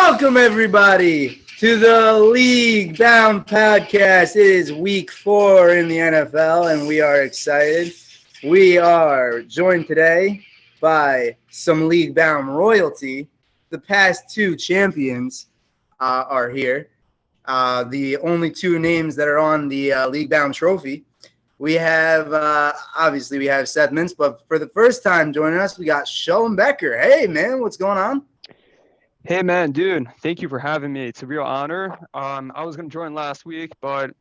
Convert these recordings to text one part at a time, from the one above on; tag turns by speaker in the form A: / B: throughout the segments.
A: Welcome, everybody, to the League Bound podcast. It is week 4 in the NFL, and we are excited. We are joined today by some League Bound royalty. The past 2 champions are here. The only 2 names that are on the League Bound trophy. We have, obviously, we have Seth Mintz, but for the first time joining us, we got Sholom Becker. Hey, man, what's going on?
B: Hey man, dude, thank you for having me. It's a real honor. I was gonna join last week, but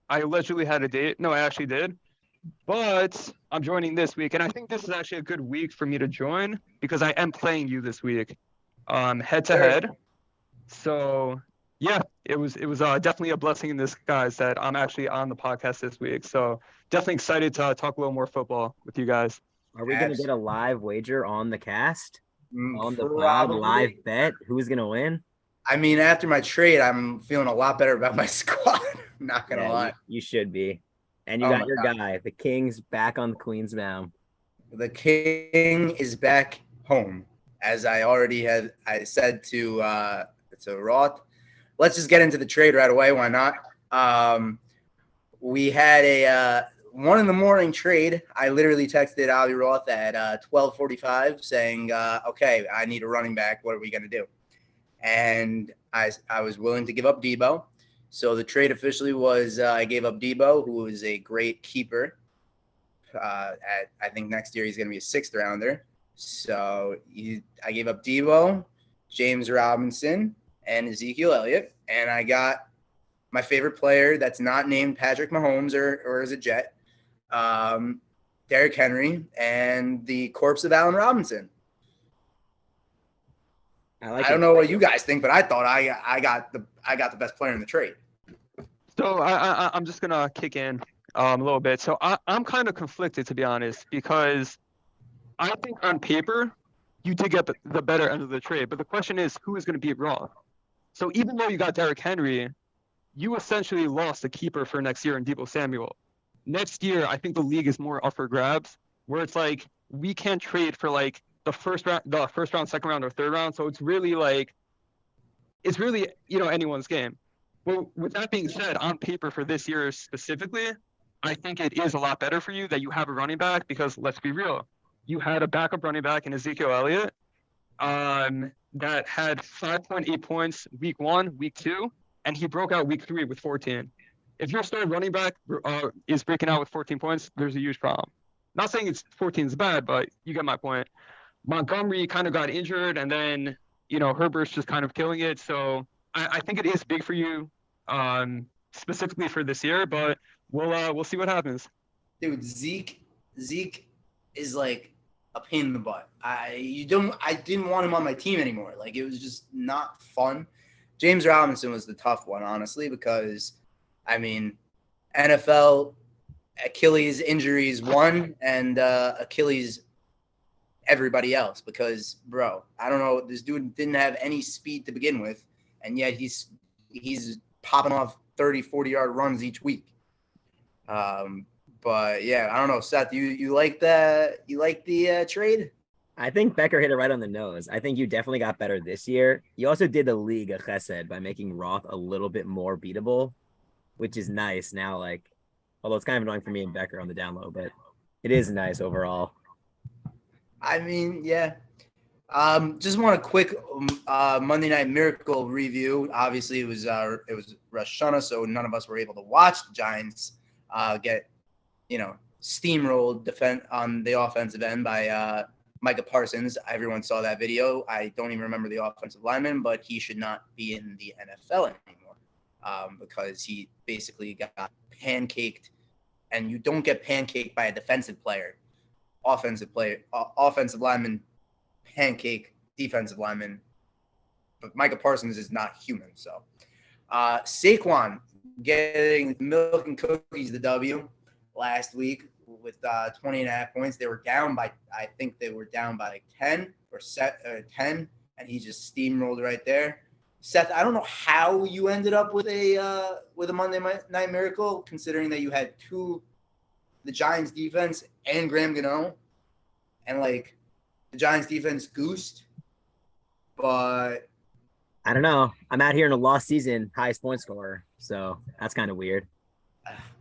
B: I allegedly had a date. No, I actually did. But I'm joining this week, and I think this is actually a good week for me to join because I am playing you this week, head to head. So yeah, it was definitely a blessing in disguise that I'm actually on the podcast this week. So definitely excited to talk a little more football with you guys.
C: Are we going to get a live wager on the cast? On the pod
A: Probably.
C: live bet? Who's going to win?
A: I mean, after my trade, I'm feeling a lot better about my squad. Not going to lie.
C: You should be. And you got your guy. The King's back on the Queen's Mound.
A: The King is back home. As I already I said to Roth, let's just get into the trade right away. Why not? We had a 1 a.m. trade. I literally texted Ali Roth at 12:45 saying, okay, I need a running back. What are we going to do? And I was willing to give up Debo. So the trade officially was I gave up Debo, who is a great keeper. I think next year he's going to be a 6th rounder. So I gave up Debo, James Robinson, and Ezekiel Elliott. And I got my favorite player that's not named Patrick Mahomes or is a Jet, Derrick Henry, and the corpse of Allen Robinson. I don't know what you guys think, but I thought I got the best player in the trade.
B: So I'm just gonna kick in a little bit. So I'm kind of conflicted, to be honest, because I think on paper you did get the better end of the trade, but the question is who is going to beat Raw. So even though you got Derrick Henry, you essentially lost a keeper for next year in Deebo Samuel. Next year, I think the league is more up for grabs, where it's like we can't trade for like the first round, second round, or third round. So it's really anyone's game. Well, with that being said, on paper for this year specifically, I think it is a lot better for you that you have a running back because let's be real, you had a backup running back in Ezekiel Elliott that had 5.8 points week 1, week 2, and he broke out week 3 with 14. If your starting running back is breaking out with 14 points, there's a huge problem. Not saying 14 is bad, but you get my point. Montgomery kind of got injured, and then Herbert's just kind of killing it. So I think it is big for you, specifically for this year. But we'll see what happens.
A: Dude, Zeke is like a pain in the butt. I didn't want him on my team anymore. Like it was just not fun. James Robinson was the tough one, honestly, because I mean, NFL Achilles injuries 1 and Achilles everybody else because, bro, I don't know. This dude didn't have any speed to begin with, and yet he's popping off 30, 40-yard runs each week. But, yeah, I don't know. Seth, you like the trade?
C: I think Becker hit it right on the nose. I think you definitely got better this year. You also did the league a chesed by making Roth a little bit more beatable, which is nice now. Like, although it's kind of annoying for me and Becker on the down low, but it is nice overall.
A: I mean, yeah. Just want a quick Monday Night Miracle review. Obviously, it was Rosh Hashanah, so none of us were able to watch the Giants get steamrolled on the offensive end by Micah Parsons. Everyone saw that video. I don't even remember the offensive lineman, but he should not be in the NFL anymore because he basically got pancaked, and you don't get pancaked by a defensive player. Offensive lineman, pancake, defensive lineman. But Micah Parsons is not human. So Saquon getting milk and cookies the W last week with 20.5 points. They were down by, I think they were down by like 10 or 10, and he just steamrolled right there. Seth, I don't know how you ended up with a Monday Night Miracle, considering that you had the Giants defense and Graham Gano, and like the Giants defense goosed, but
C: I don't know. I'm out here in a lost season, highest point scorer. So that's kind of weird.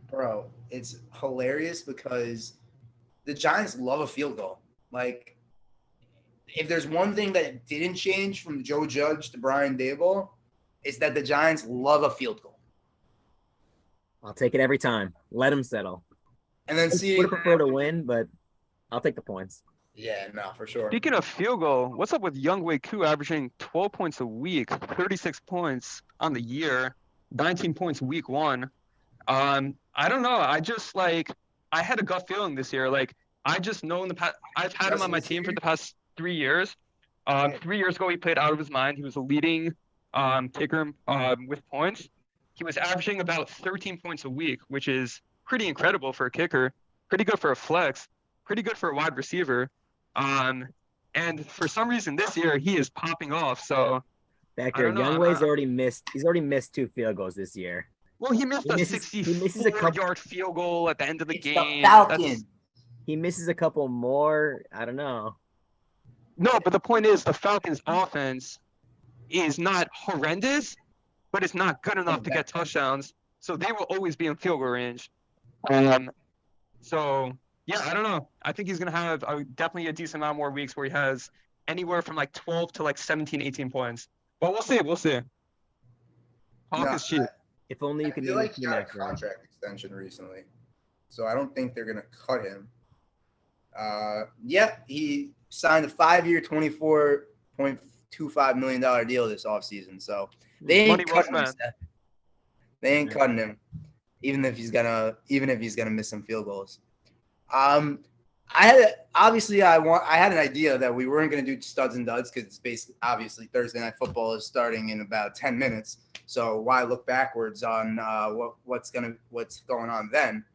A: Bro, it's hilarious because the Giants love a field goal. Like, if there's one thing that didn't change from Joe Judge to Brian Daboll, it's that the Giants love a field goal.
C: I'll take it every time. Let them settle.
A: And then
C: Would have preferred to win, but I'll take the points.
A: Yeah, no, for sure.
B: Speaking of field goal, what's up with Younghoe Koo averaging 12 points a week, 36 points on the year, 19 points week 1? I don't know. I had a gut feeling this year. Like, I just know in the past, I've had him on my team for the past 3 years. 3 years ago, he played out of his mind. He was a leading kicker with points. He was averaging about 13 points a week, which is pretty incredible for a kicker, pretty good for a flex, pretty good for a wide receiver. And for some reason this year he is popping off. So
C: Becker, Younghoe's already missed. He's already missed 2 field goals this year.
B: Well, he missed a 64-yard field goal at the end of the game.
C: He misses a couple more. I don't know.
B: No, but the point is the Falcons' offense is not horrendous, but it's not good enough to get touchdowns. So they will always be in field goal range. So yeah, I don't know. I think he's going to have definitely a decent amount more weeks where he has anywhere from like 12 to like 17, 18 points. But we'll see. We'll see. Hawk is cheap.
C: If only you can
A: feel like he got a contract extension recently, so I don't think they're going to cut him. Yeah, he signed a 5-year, $24.25 million deal this offseason. So they ain't cutting him. They ain't cutting him, even if he's gonna miss some field goals. I had an idea that we weren't going to do studs and duds because it's basically obviously Thursday Night Football is starting in about 10 minutes. So why look backwards on what's going on then?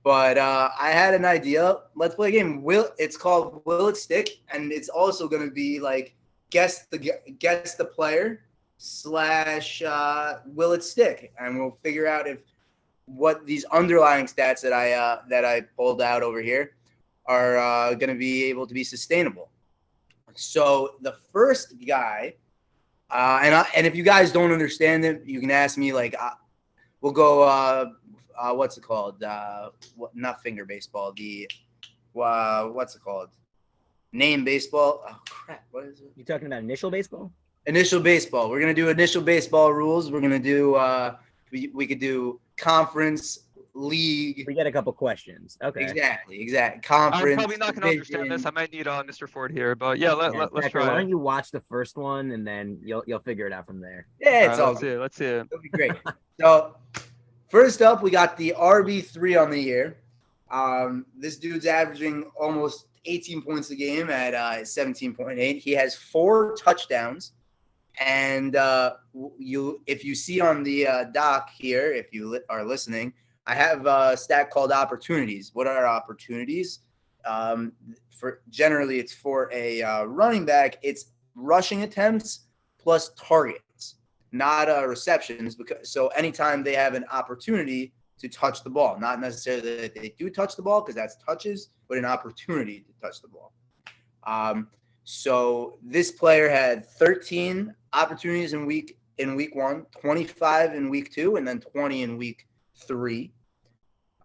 A: But I had an idea. Let's play a game. It's called Will It Stick, and it's also going to be like guess the player / Will It Stick, and we'll figure out what these underlying stats that I pulled out over here are going to be able to be sustainable. So the first guy, and if you guys don't understand it, you can ask me. Like, we'll go. What's it called? Not finger baseball. What's it called? Name baseball. Oh crap! What is it?
C: You talking about initial baseball?
A: Initial baseball. We're gonna do initial baseball rules. We're gonna do. We could do conference, league.
C: We get a couple questions. Okay.
A: Exactly. Conference.
B: I'm probably not going to understand this. I might need Mr. Ford here, but yeah, let's
C: Becker,
B: try.
C: Why don't you watch the first one and then you'll figure it out from there.
A: Yeah, it's all.
B: Let's see it.
A: It'll be great. So, first up, we got the RB3 on the year. This dude's averaging almost 18 points a game at 17.8. He has 4 touchdowns. And if you see on the doc here, if you are listening, I have a stat called opportunities. What are opportunities? Generally, it's for a running back. It's rushing attempts plus targets, not receptions. So anytime they have an opportunity to touch the ball, not necessarily that they do touch the ball because that's touches, but an opportunity to touch the ball. So this player had 13 opportunities in week 1, 25 in week 2, and then 20 in week 3.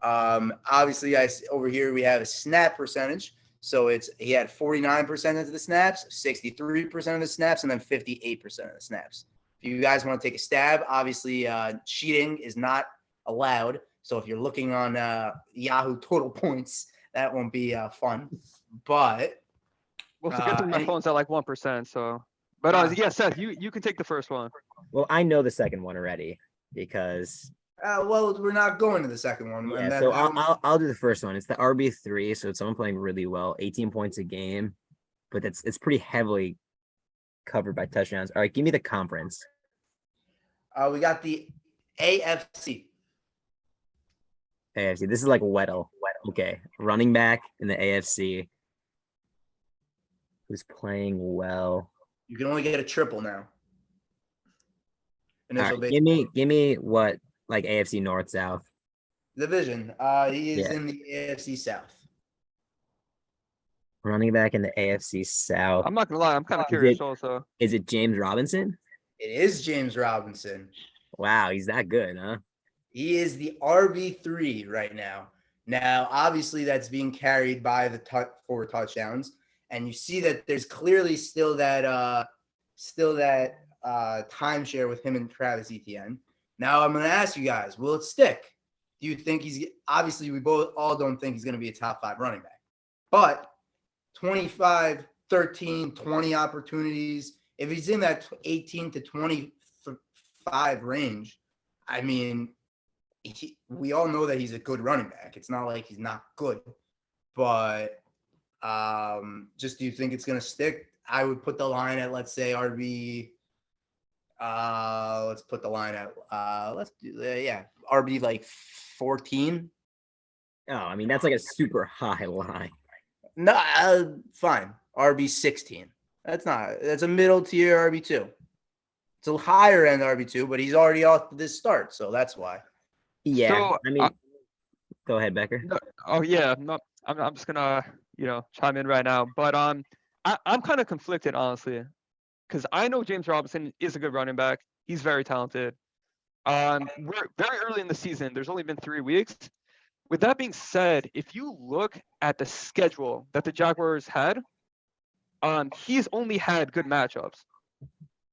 A: Obviously, over here we have a snap percentage. So he had 49% of the snaps, 63% of the snaps, and then 58% of the snaps. If you guys want to take a stab, obviously cheating is not allowed. So if you're looking on Yahoo total points, that won't be fun. But
B: well, it's a good thing my phone's at like 1%. So, but yeah, Seth, you can take the first one.
C: Well, I know the second one already because.
A: Well, we're not going to the second one.
C: Yeah, so I'll do the first one. It's the RB3, so it's someone playing really well, 18 points a game, but it's pretty heavily covered by touchdowns. All right, give me the conference.
A: We got the AFC.
C: AFC. This is like Weddle. Okay, running back in the AFC who's playing well.
A: You can only get a triple now.
C: Right, give me what, like AFC North, South
A: division. He is in the AFC South.
C: Running back in the AFC South.
B: I'm not gonna lie, I'm kind of curious also.
C: Is it James Robinson?
A: It is James Robinson.
C: Wow, he's that good, huh?
A: He is the RB3 right now. Now, obviously, that's being carried by the 4 touchdowns, and you see that there's clearly still that timeshare with him and Travis Etienne. Now, I'm going to ask you guys: will it stick? Do you think he's obviously we all don't think he's going to be a top 5 running back, but 25, 13, 20 opportunities. If he's in that 18 to 25 range, I mean, we all know that he's a good running back. It's not like he's not good, but just do you think it's going to stick? I would put the line at, let's say, RB. Let's put the line at, RB like 14.
C: Oh, I mean, that's like a super high line.
A: No, fine. RB 16. That's a middle tier RB2. It's a higher end RB2, but he's already off this start, so that's why.
C: Yeah,
B: So,
C: I mean, go ahead, Becker.
B: No, oh yeah, no, I'm just gonna chime in right now, but I'm kind of conflicted honestly, because I know James Robinson is a good running back. He's very talented. We're very early in the season. There's only been 3 weeks. With that being said, if you look at the schedule that the Jaguars had, he's only had good matchups.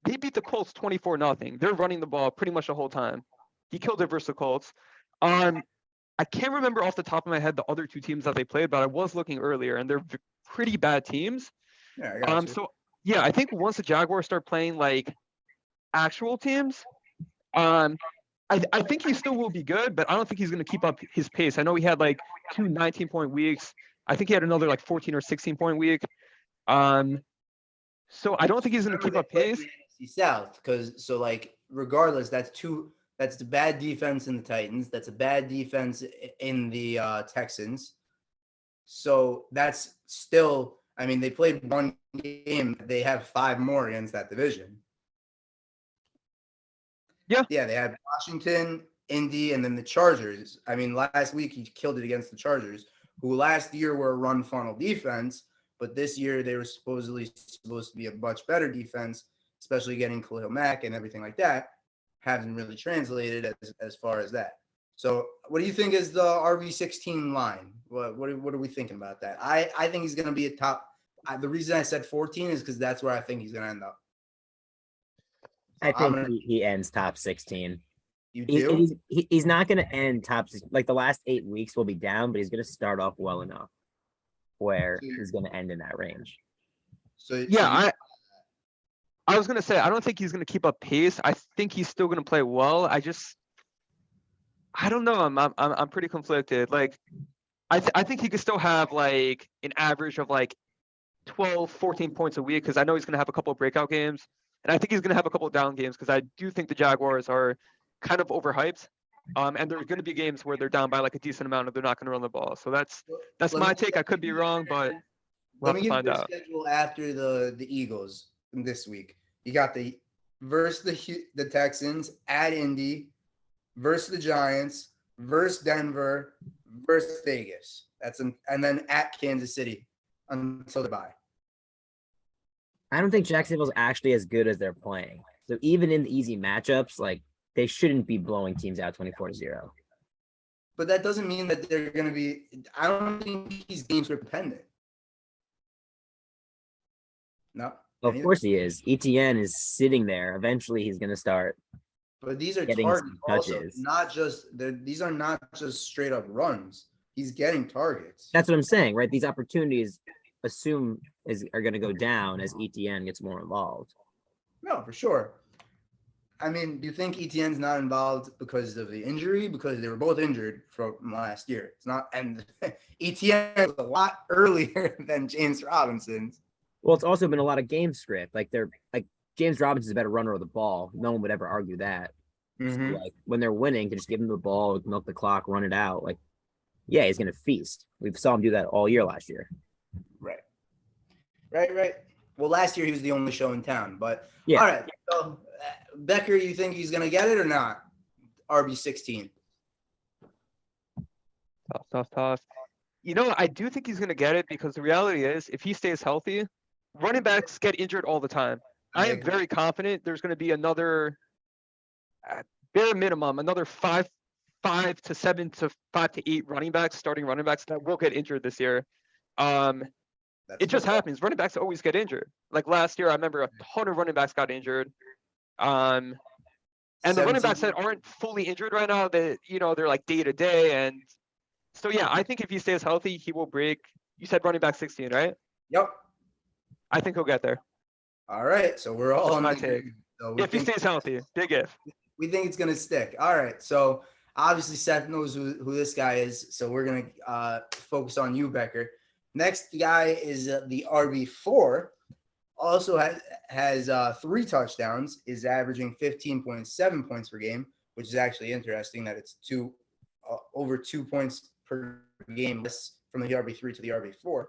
B: They beat the Colts 24-0. They're running the ball pretty much the whole time. He killed it versus the Colts. I can't remember off the top of my head the other 2 teams that they played, but I was looking earlier, and they're pretty bad teams.
A: Yeah, I got you.
B: So yeah, I think once the Jaguars start playing like actual teams, I think he still will be good, but I don't think he's going to keep up his pace. I know he had like 2 19-point weeks. I think he had another like 14 or 16-point week. So I don't think he's going to keep up pace.
A: South, because regardless, that's the bad defense in the Titans. That's a bad defense in the Texans. So that's still, I mean, they played 1 game. They have 5 more against that division.
B: Yeah.
A: Yeah, they had Washington, Indy, and then the Chargers. I mean, last week he killed it against the Chargers, who last year were a run funnel defense, but this year they were supposed to be a much better defense, especially getting Khalil Mack and everything like that. Hasn't really translated as far as that. So what do you think is the RB16 line? What are we thinking about that? I think he's going to be a top. The reason I said 14 is because that's where I think he's going to end up. So
C: I think he ends top 16.
A: You do?
C: He's not going to end top, like the last 8 weeks will be down, but he's going to start off well enough where he's going to end in that range.
A: So
B: yeah, I was going to say, I don't think he's going to keep up pace. I think he's still going to play well. I don't know. I'm pretty conflicted. Like, I think he could still have like an average of like 12, 14 points a week, because I know he's going to have a couple of breakout games. And I think he's going to have a couple of down games, because I do think the Jaguars are kind of overhyped. And there's going to be games where they're down by like a decent amount and they're not going to run the ball. So that's my take. I could be wrong, but we'll
A: let me
B: have to
A: give
B: find
A: you the
B: out.
A: schedule after the Eagles this week. You got versus the Texans, at Indy, versus the Giants, versus Denver, versus Vegas. And then at Kansas City until the bye.
C: I don't think Jacksonville's actually as good as they're playing. So even in the easy matchups, like they shouldn't be blowing teams out 24-0.
A: But that doesn't mean that they're going to be. I don't think he's game script dependent. No.
C: Of course he is. Etienne is sitting there. Eventually he's going to start.
A: But these are
C: getting
A: targets
C: some
A: also,
C: touches.
A: these are not just straight up runs. He's getting targets.
C: That's what I'm saying, right? These opportunities are going to go down as Etienne gets more involved.
A: No, for sure. I mean, do you think Etienne's not involved because of the injury? Because they were both injured from last year. It's not, and Etienne is a lot earlier than James Robinson's.
C: Well, it's also been a lot of game script. Like James Robinson's a better runner of the ball. No one would ever argue that.
A: Mm-hmm.
C: So, like when they're winning, to just give him the ball, milk the clock, run it out. Like, yeah, he's going to feast. We saw him do that all year last year.
A: Right. Well, last year he was the only show in town, but
C: yeah.
A: All right. So, Becker, you think he's going to get it or not? RB16.
B: Tough. I do think he's going to get it, because the reality is, if he stays healthy, running backs get injured all the time. I am very confident there's going to be another, bare minimum, another 5 to 7 to 5 to 8 starting running backs that will get injured this year. It just happens. Running backs always get injured. Like last year, I remember a ton of running backs got injured. And the running backs that aren't fully injured right now, they're like day to day. And so, yeah, I think if he stays healthy, he will break. You said running back 16, right?
A: Yep.
B: I think he'll get there.
A: All right. So we're all on
B: my
A: the
B: take.
A: So
B: if he stays healthy, big if.
A: We think it's going to stick. All right. So obviously Seth knows who this guy is. So we're going to focus on you, Becker. Next guy is the RB4. Also has 3 touchdowns, is averaging 15.7 points per game, which is actually interesting that it's over 2 points per game from the RB3 to the RB4.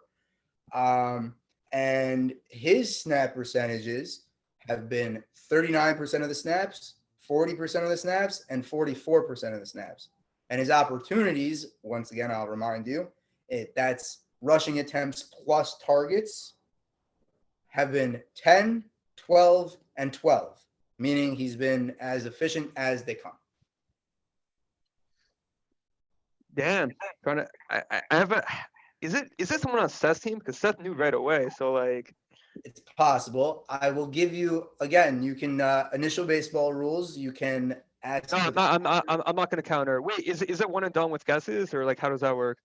A: And his snap percentages have been 39% of the snaps, 40% of the snaps, and 44% of the snaps. And his opportunities, once again, I'll remind you, that's rushing attempts plus targets, have been 10, 12, and 12, meaning he's been as efficient as they come.
B: Damn. I have a. Is it someone on Seth's team? Because Seth knew right away. So like,
A: it's possible. I will give you again. You can initial baseball rules. You can ask.
B: No, I'm not going to counter. Wait, is it one and done with guesses, or like how does that work?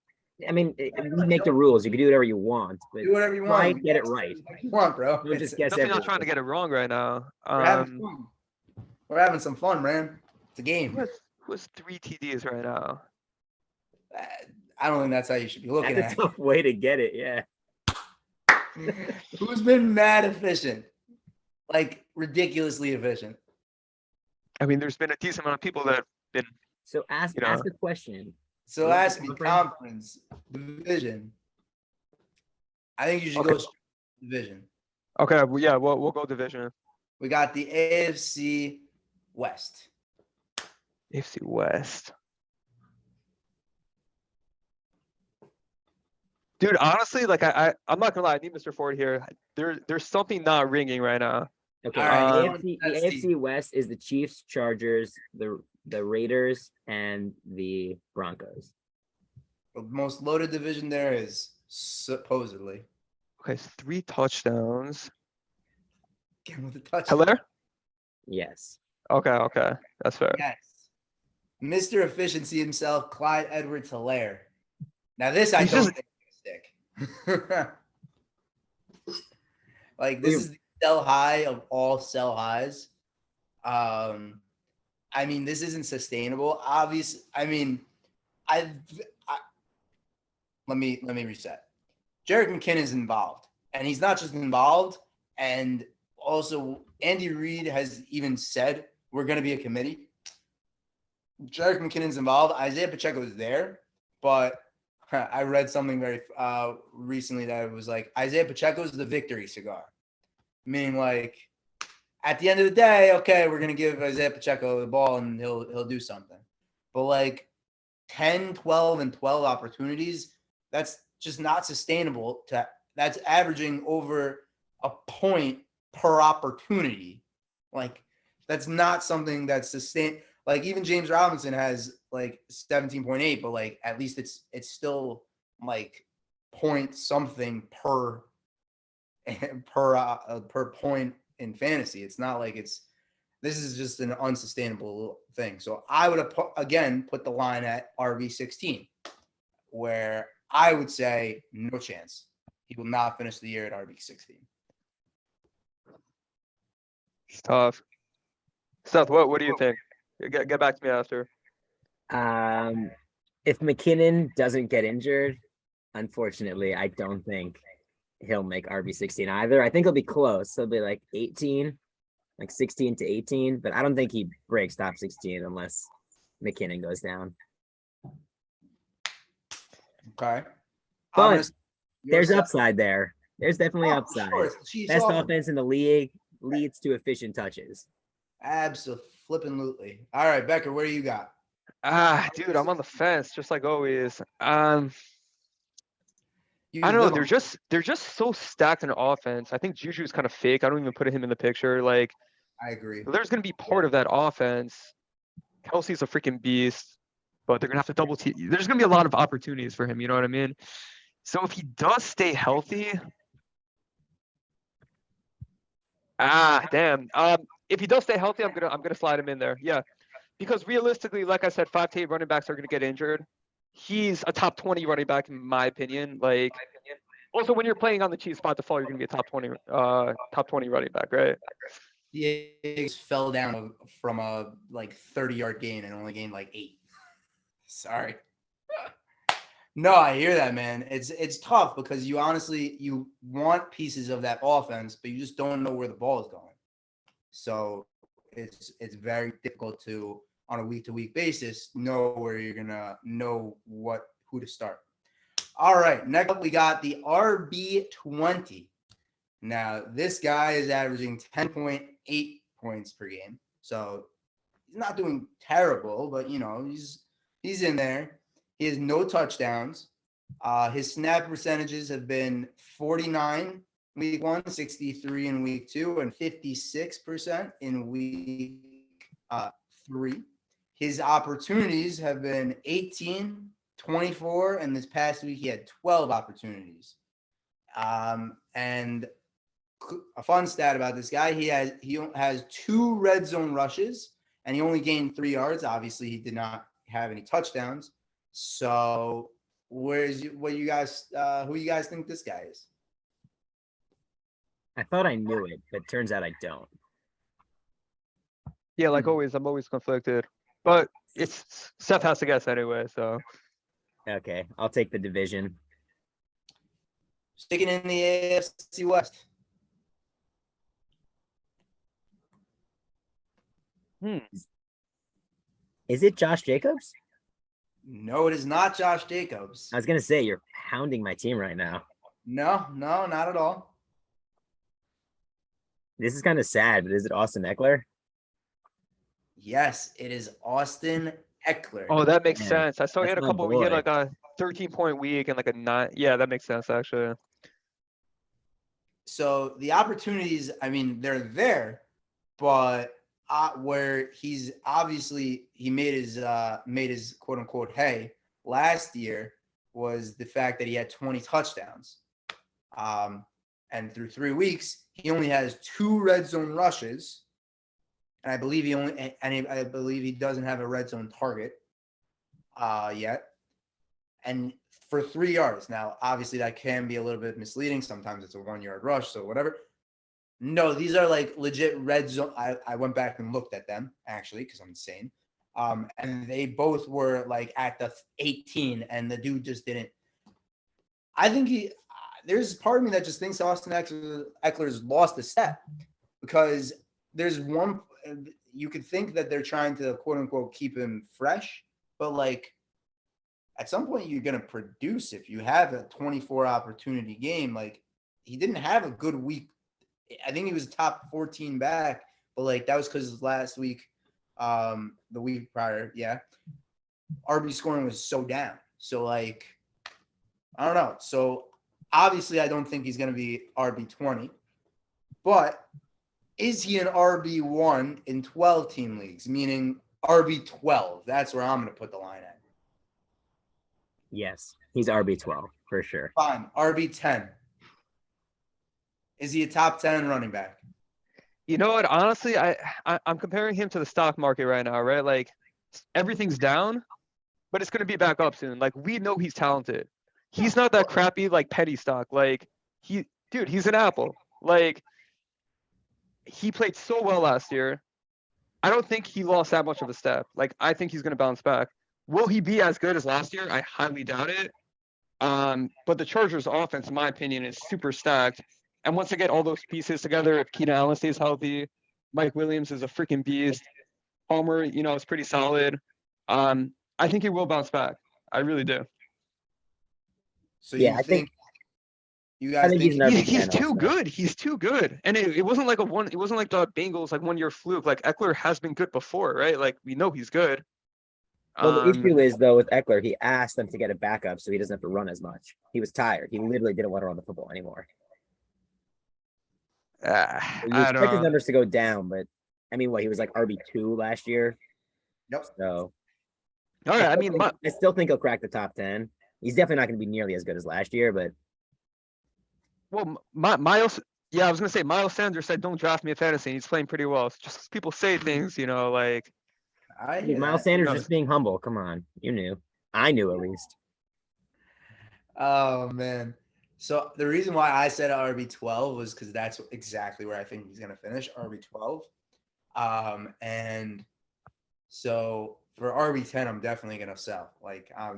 C: I mean, we make the rules. You can do whatever you want, but
A: do whatever you want.
C: Get it right.
A: You want, bro.
C: Don't just guess.
B: Definitely not trying to get it wrong right now.
A: We're having some fun, man. It's a game.
B: Who has 3 TDs right now?
A: I don't think that's how you should be looking
C: That's a tough way to get it. Yeah.
A: Who's been mad efficient? Like ridiculously efficient.
B: I mean, there's been a decent amount of people that have been.
C: So ask a question.
A: So ask me conference, division. I think you should go division.
B: Okay, well, yeah, we'll go division.
A: We got the AFC West.
B: AFC West. Dude, honestly, like I'm not gonna lie, I need Mr. Ford here. There's something not ringing right now.
C: Okay, the AFC West is the Chiefs, Chargers, the Raiders, and the Broncos.
A: The most loaded division there is supposedly.
B: Okay, 3 touchdowns.
A: Again with the touchdown.
B: Hilaire?
A: Yes.
B: Okay, that's fair.
A: Yes. Mr. Efficiency himself, Clyde Edwards-Hilaire. Now this I don't think is gonna stick. Like this is the sell high of all sell highs. I mean, this isn't sustainable. Obviously, I mean, let me reset. Jerick McKinnon's involved, and he's not just involved. And also, Andy Reid has even said we're going to be a committee. Jerick McKinnon's involved. Isaiah Pacheco is there, but I read something very recently that it was like Isaiah Pacheco is the victory cigar, meaning like at the end of the day, okay, we're gonna give Isaiah Pacheco the ball and he'll do something. But like 10, 12, and 12 opportunities, that's just not sustainable. That's averaging over a point per opportunity. Like that's not something that's sustained. Like even James Robinson has like 17.8, but like at least it's still like point something per point in fantasy. It's not like this is just an unsustainable thing. So I would have put the line at RB16, where I would say no chance. He will not finish the year at RB16.
B: It's tough. Seth, what do you think? Get back to me after.
C: If McKinnon doesn't get injured, unfortunately, I don't think he'll make RB16 either. I think he'll be close. He'll be like 18, like 16 to 18, but I don't think he breaks top 16 unless McKinnon goes down.
A: Okay.
C: But there's upside there. There's definitely upside. Best offense in the league leads to efficient touches.
A: Absolutely. All right, Becker, what do you got?
B: Dude, I'm on the fence, just like always. I don't know.
A: little.
B: They're just so stacked in offense. I think Juju's kind of fake. I don't even put him in the picture. Like,
A: I agree.
B: there's going to be part of that offense. Kelsey's a freaking beast, but they're going to have to double team. There's going to be a lot of opportunities for him. You know what I mean? So if he does stay healthy, damn. If he does stay healthy, I'm gonna slide him in there. Yeah, because realistically, like I said, 5 to 8 running backs are gonna get injured. He's a top 20 running back in my opinion. Like, also when you're playing on the cheap spot to fall, you're gonna be a top 20 running back, right?
A: The Eagles fell down from a like 30-yard gain and only gained like 8. Sorry. No, I hear that, man. It's tough because you honestly you want pieces of that offense, but you just don't know where the ball is going. So it's very difficult to on a week-to-week basis know where you're gonna know who to start. All right, next up we got the RB20. Now this guy is averaging 10.8 points per game, so he's not doing terrible, but you know he's in there. He has no touchdowns. His snap percentages have been 49 week 1, 63 in week 2, and 56% in week 3. His opportunities have been 18, 24, and this past week he had 12 opportunities. And a fun stat about this guy, he has 2 red zone rushes, and he only gained 3 yards. Obviously, he did not have any touchdowns. So, who you guys think this guy is?
C: I thought I knew it, but turns out I don't.
B: Yeah, like always, I'm always conflicted, but it's Seth has to guess anyway. So
C: Okay, I'll take the division.
A: Sticking in the AFC West.
C: Is it Josh Jacobs?
A: No, it is not Josh Jacobs.
C: I was gonna say you're pounding my team right now.
A: No, not at all.
C: This is kind of sad, but is it Austin Eckler?
A: Yes, it is Austin Eckler.
B: oh, that makes
C: Yeah,
B: sense. I saw he
C: that's
B: had a
C: my
B: couple. He had
C: boy.
B: like a 13-point week and like a 9. Yeah, that makes sense actually.
A: So the opportunities, I mean, they're there, but where he's obviously he made his quote unquote hay last year was the fact that he had 20 touchdowns. And through 3 weeks, he only has 2 red zone rushes. And I believe he doesn't have a red zone target yet. And for 3 yards. Now, obviously that can be a little bit misleading. Sometimes it's a 1-yard rush, so whatever. No, these are like legit red zone. I went back and looked at them actually because I'm insane. And they both were like at the 18, and the dude just didn't. I think there's part of me that just thinks Austin Eckler's lost a step because there's one. You could think that they're trying to quote unquote keep him fresh, but like at some point you're gonna produce if you have a 24 opportunity game. Like he didn't have a good week. I think he was top 14 back, but like that was because last week, the week prior, RB scoring was so down. So like, I don't know. So obviously, I don't think he's going to be RB20, but is he an RB1 in 12 team leagues? Meaning RB12. That's where I'm going to put the line at.
C: Yes, he's RB12 for sure.
A: Fine, RB10. Is he a top 10 running back?
B: You know what? Honestly, I'm comparing him to the stock market right now, right? Like everything's down, but it's gonna be back up soon. Like we know he's talented. He's not that crappy like penny stock. Like he's an apple. Like he played so well last year. I don't think he lost that much of a step. Like I think he's gonna bounce back. Will he be as good as last year? I highly doubt it. But the Chargers' offense, in my opinion, is super stacked. And once they get all those pieces together, if Keenan Allen stays healthy, Mike Williams is a freaking beast. Palmer, is pretty solid. I think he will bounce back. I really do.
A: So you think you guys think
B: he's too good. He's too good. And it wasn't like it wasn't like the Bengals like 1 year fluke. Like Eckler has been good before, right? Like we know he's good.
C: Well, the issue is though with Eckler, he asked them to get a backup so he doesn't have to run as much. He was tired. He literally didn't want to run the football anymore. You
B: I don't
C: expect his
B: know.
C: numbers to go down, but I mean, what he was like RB2 last year.
A: Nope.
C: So
B: All right, I mean,
C: I still think he'll crack the top 10. He's definitely not going to be nearly as good as last year, but
B: Miles. Yeah, I was gonna say Miles Sanders said, "Don't draft me in fantasy." He's playing pretty well. It's just people say things, like
A: I hear
C: Miles
A: that.
C: Sanders
B: No.
C: just being humble. Come on, you knew. I knew at least.
A: Oh man. So the reason why I said RB12 was because that's exactly where I think he's gonna finish, RB12. And so for RB10, I'm definitely gonna sell. Like I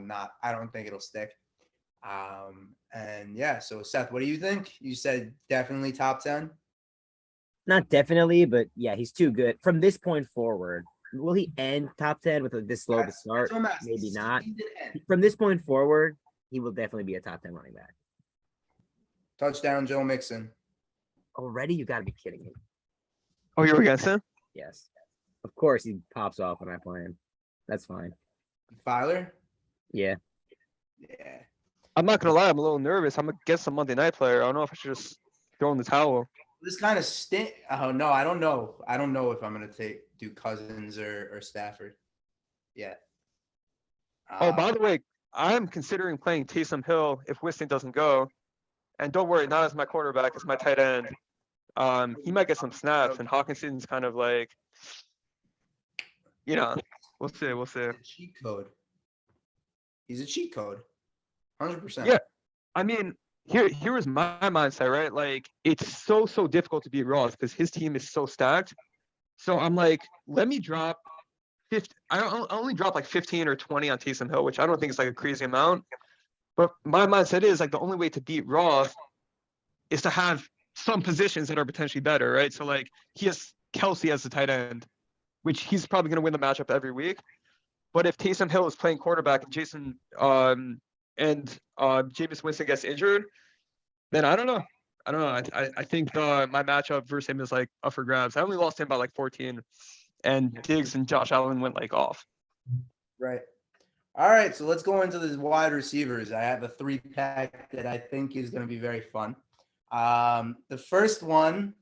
A: don't think it'll stick. And yeah, so Seth, what do you think? You said definitely top 10.
C: Not definitely, but yeah, he's too good. From this point forward, will he end top 10 with this slow to start?
A: what I'm asking.
C: Maybe not.
A: Season end.
C: From this point forward, he will definitely be a top 10 running back.
A: Touchdown, Joe Mixon.
C: Already? You got to be kidding me.
B: oh, you're against him?
C: Yes. Of course, he pops off when I play him. That's fine.
A: Filer?
C: Yeah.
A: Yeah.
B: I'm not gonna lie, I'm a little nervous. I'm against a Monday night player. I don't know if I should just throw in the towel.
A: This kind of stink. Oh no, I don't know. I don't know if I'm gonna do Cousins or Stafford. Yeah.
B: Oh, by the way, I'm considering playing Taysom Hill if Winston doesn't go. And don't worry, not as my quarterback, as my tight end. He might get some snaps, and Hawkinson's kind of like, we'll see.
A: He's a cheat code. He's a cheat code. 100%.
B: Yeah. I mean, here is my mindset, right? Like, it's so difficult to beat Ross because his team is so stacked. So I'm like, let me drop 50. I only drop like 15 or 20 on Taysom Hill, which I don't think is like a crazy amount. But my mindset is like the only way to beat Ross is to have some positions that are potentially better, right? So like he has Kelsey as the tight end, which he's probably going to win the matchup every week. But if Taysom Hill is playing quarterback and Jameis Winston gets injured, then I don't know. I think my matchup versus him is like up for grabs. I only lost him by like 14, and Diggs and Josh Allen went like off.
A: Right. All right, so let's go into the wide receivers. I have a 3-pack that I think is going to be very fun. The first one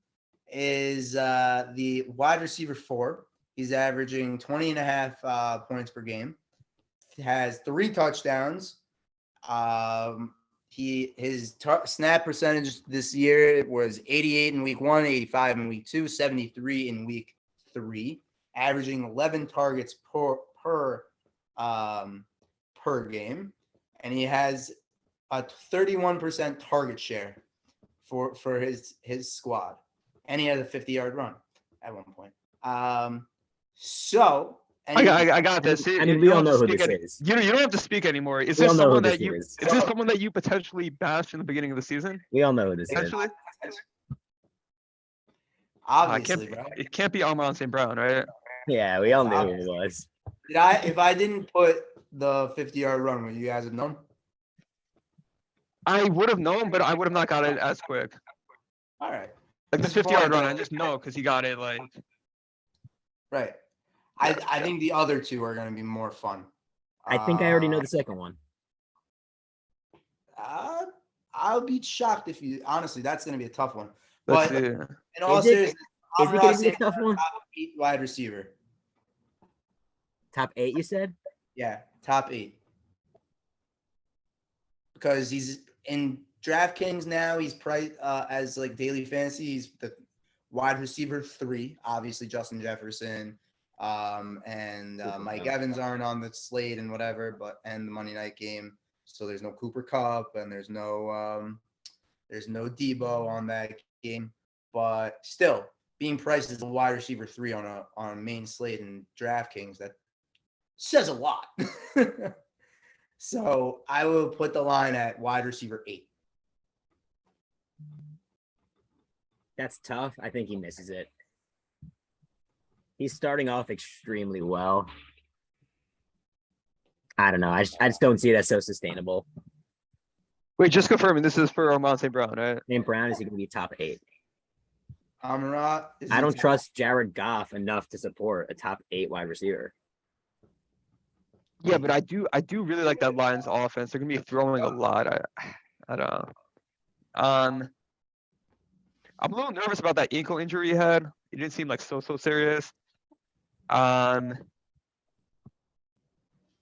A: is the wide receiver 4. He's averaging 20.5 points per game. He has 3 touchdowns. His snap percentage this year was 88 in week 1, 85 in week 2, 73 in week 3, averaging 11 targets per game, and he has a 31% target share for his squad, and he had a 50-yard run at one point. So
B: I got this.
C: I mean, we all know who this is.
B: You don't have to speak anymore. Is
C: We all
B: this
C: know who
B: someone
C: this
B: that you?
C: is.
B: Is this someone that you potentially bashed in the beginning of the season?
C: We all know who this is.
B: Potentially.
A: obviously, bro.
B: It can't be Amon St. Brown, right?
C: Yeah, we all knew who it was.
A: If I didn't put the 50-yard run, would you guys have known?
B: I would have known, but I would have not got it as quick.
A: All right.
B: Like the 50-yard run, I just know because he got it like.
A: Right. I think the other two are going to be more fun.
C: I think I already know the second one.
A: I'll be shocked if you honestly. That's going to be a tough one.
B: Let's
A: But
B: see.
A: in all
C: Is it
A: seriousness,
C: going to be a tough one?
A: top 8 wide receiver.
C: Top 8, you said?
A: Yeah, top 8. Because he's in DraftKings now. He's priced as like daily fantasy. He's the wide receiver 3. Obviously, Justin Jefferson and Mike Evans aren't on the slate and whatever. And the Monday night game, so there's no Cooper Kupp and there's no Debo on that game. But still, being priced as a wide receiver 3 on a main slate in DraftKings, that says a lot. So I will put the line at wide receiver 8.
C: That's tough. I think he misses it. He's starting off extremely well. I don't know. I just don't see that so sustainable.
B: Wait, just confirming. This is for Amon St. Brown, right?
C: St. Brown, is he going to be top 8?
A: Amara.
C: I don't trust Jared Goff enough to support a top 8 wide receiver.
B: Yeah, but I do really like that Lions offense. They're gonna be throwing a lot. I don't know. I'm a little nervous about that ankle injury he had. It didn't seem like so serious. Um,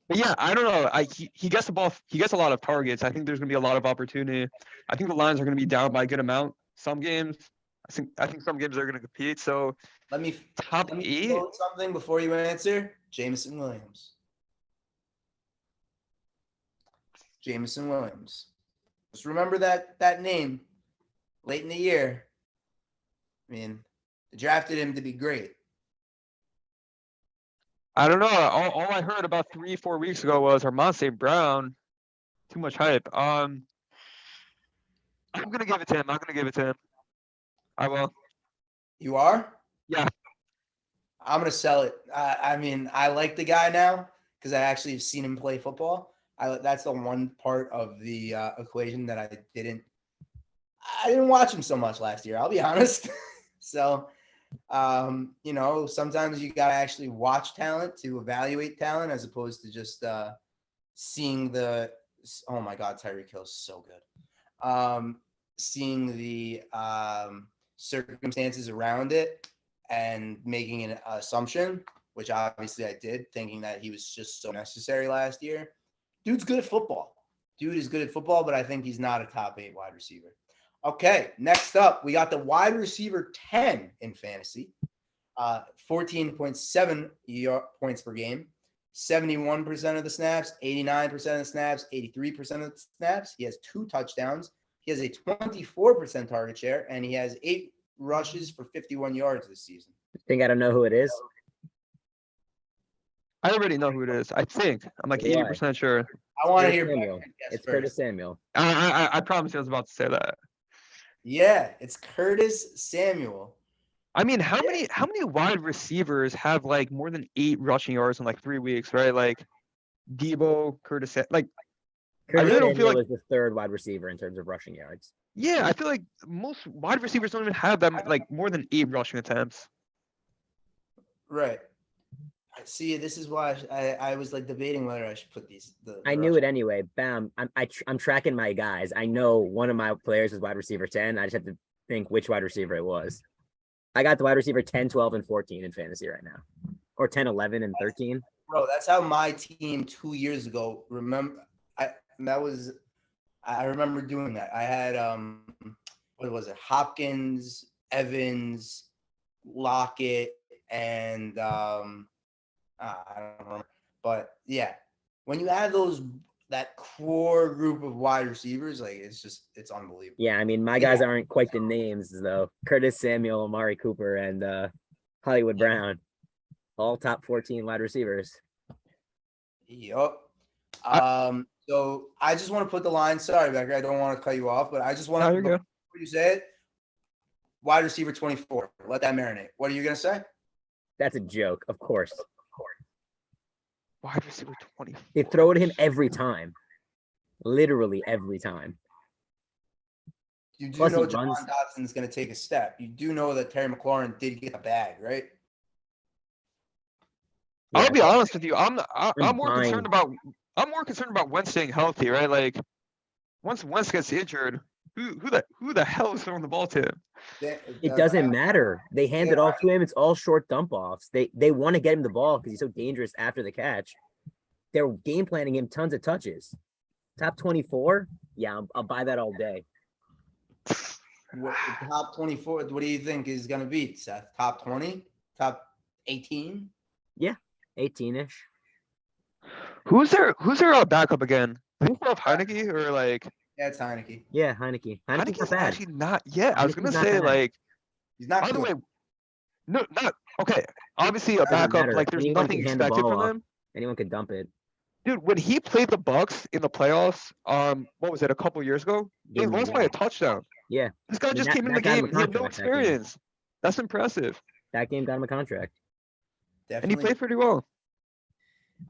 B: but yeah, I don't know. He gets the ball. He gets a lot of targets. I think there's gonna be a lot of opportunity. I think the Lions are gonna be down by a good amount. Some games. I think some games they're gonna compete. So
A: Let me
B: top
A: let me
B: 8.
A: quote something before you answer. Jameson Williams. Jameson Williams. Just remember that name. Late in the year. I mean, they drafted him to be great.
B: I don't know. All I heard about 3-4 weeks ago was Hermonte Brown. Too much hype. I'm gonna give it to him. I will.
A: You are?
B: Yeah.
A: I'm gonna sell it. I mean, I like the guy now because I actually have seen him play football. That's the one part of the equation that I didn't watch him so much last year. I'll be honest. So, sometimes you gotta actually watch talent to evaluate talent as opposed to just seeing the. Oh my God, Tyreek Hill is so good. Seeing the circumstances around it and making an assumption, which obviously I did, thinking that he was just so necessary last year. Dude's good at football. Dude is good at football, but I think he's not a top 8 wide receiver. Okay, next up, we got the wide receiver 10 in fantasy. 14.7 points per game, 71% of the snaps, 89% of the snaps, 83% of the snaps. He has 2 touchdowns. He has a 24% target share, and he has 8 rushes for 51 yards this season.
C: Think I don't know who it is?
B: I already know who it is. I think. I'm like 80% sure.
A: I want to
C: Curtis
A: hear
C: Samuel. It's Curtis Samuel.
B: I promise I was about to say that.
A: Yeah, it's Curtis Samuel.
B: I mean, how many wide receivers have like more than 8 rushing yards in like 3 weeks, right? Like Debo, Curtis, like
C: Curtis
B: really don't feel
C: Samuel
B: like-
C: is the 3rd wide receiver in terms of rushing yards.
B: yeah, I feel like most wide receivers don't even have that like more than 8 rushing attempts.
A: Right. See, this is why I was like debating whether I should put these.
C: I knew it anyway. Bam. I'm tracking my guys. I know one of my players is wide receiver 10. I just have to think which wide receiver it was. I got the wide receiver 10, 12, and 14 in fantasy right now. Or 10, 11, and 13.
A: Bro, that's how my team 2 years ago, I remember doing that. I had, what was it? Hopkins, Evans, Lockett, and I don't remember. But yeah, when you add that core group of wide receivers, like it's unbelievable.
C: Yeah, I mean, my guys aren't quite the names though. Curtis Samuel, Amari Cooper, and Hollywood Brown, all top 14 wide receivers.
A: Yup. So I just want to put the line. Sorry, Becker, I don't want to cut you off, but I just want to. Before you say it, wide receiver 24. Let that marinate. What are you gonna say?
C: That's a joke, of course.
B: Wide receiver 24.
C: They throw it to him every time. Literally every time.
A: You do know John Dotson's going to take a step. You do know that Terry McLaurin did get a bag, right?
B: Yeah, I'll be honest with you. I'm more concerned about Wentz staying healthy, right? Like once Wentz gets injured, who the hell is throwing the ball to him?
C: It doesn't matter. They hand it off to him. It's all short dump offs. They want to get him the ball because he's so dangerous after the catch. They're game planning him tons of touches. Top 24? Yeah, I'll buy that all day.
A: Top 24, what do you think is going to be, Seth? Top 20? Top 18?
C: Yeah, 18-ish.
B: Who's their backup again? Do they still have Heineke or like?
A: Yeah, it's Heineke.
C: Yeah, Heineke.
B: Heineke's actually not yet. I was gonna say
C: bad.
B: like.
A: He's not.
B: By the way, no, not okay. Obviously, a backup. Like, there's nothing expected from him.
C: Anyone could dump it.
B: Dude, when he played the Bucks in the playoffs, what was it, a couple years ago? He lost by a touchdown.
C: Yeah.
B: This guy just came in the game. He had no experience. That's impressive.
C: That game got him a contract.
A: Definitely.
B: And he played pretty well.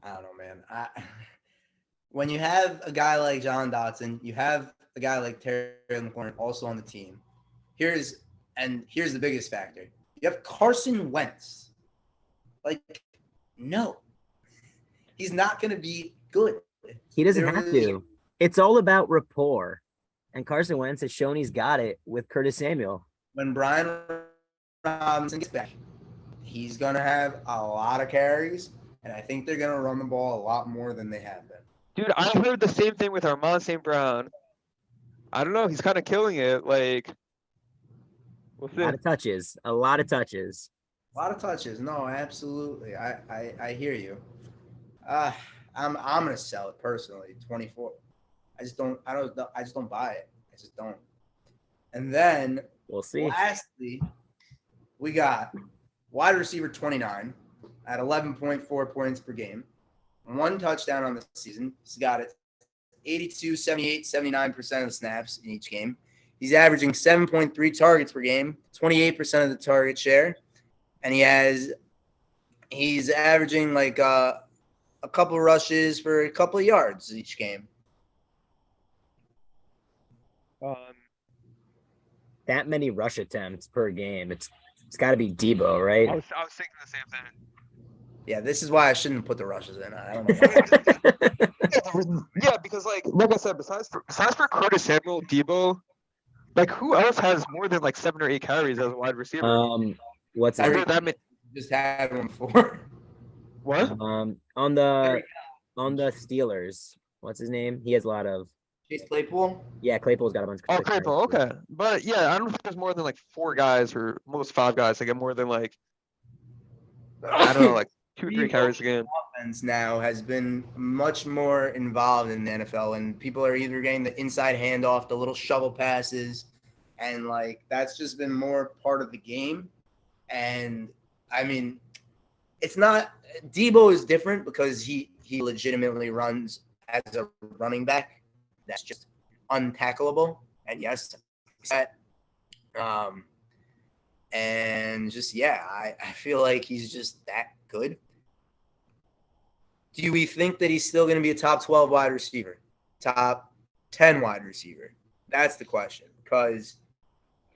A: I don't know, man. When you have a guy like John Dotson, you have a guy like Terry McLaurin also on the team. Here's the biggest factor. You have Carson Wentz. Like, no. He's not going to be good.
C: He doesn't have to. It's all about rapport. And Carson Wentz has shown he's got it with Curtis Samuel.
A: When Brian Robinson gets back, he's going to have a lot of carries, and I think they're going to run the ball a lot more than they have been.
B: Dude, I heard the same thing with Armand St. Brown. I don't know. He's kind of killing it. Like, we'll see.
C: A lot of touches. A lot of touches.
A: A lot of touches. No, absolutely. I hear you. I'm gonna sell it personally. 24. I just don't buy it. I just don't. And then
C: we'll see.
A: Lastly, we got wide receiver 29 at 11.4 points per game, 1 touchdown on the season. He's got it 82, 78, 79% of the snaps in each game. He's averaging 7.3 targets per game, 28% of the target share, and he's averaging like a couple rushes for a couple of yards each game.
C: That many rush attempts per game. It's got to be Debo, right?
B: I was thinking the same thing.
A: Yeah, this is why I shouldn't put the rushes in. I don't know.
B: Yeah, because like I said, besides for Curtis Samuel, Debo, like who else has more than like 7 or 8 carries as a wide receiver?
C: What's
B: I
C: his
B: heard that
A: just had one before.
B: What?
C: on the Steelers? What's his name? He has a lot of.
A: Chase Claypool?
C: Yeah, Claypool's got a bunch of.
B: Oh, Claypool, okay. But yeah, I don't think there's more than like 4 guys or most 5 guys that get more than like, I don't know, like 2 or 3 carries a game.
A: Offense now has been much more involved in the NFL, and people are either getting the inside handoff, the little shovel passes, and like that's just been more part of the game. And I mean, it's not Debo is different because he legitimately runs as a running back. That's just untackleable. And yes, that. And just, yeah, I feel like he's just that good. Do we think that he's still going to be a top 12 wide receiver? Top 10 wide receiver? That's the question. Because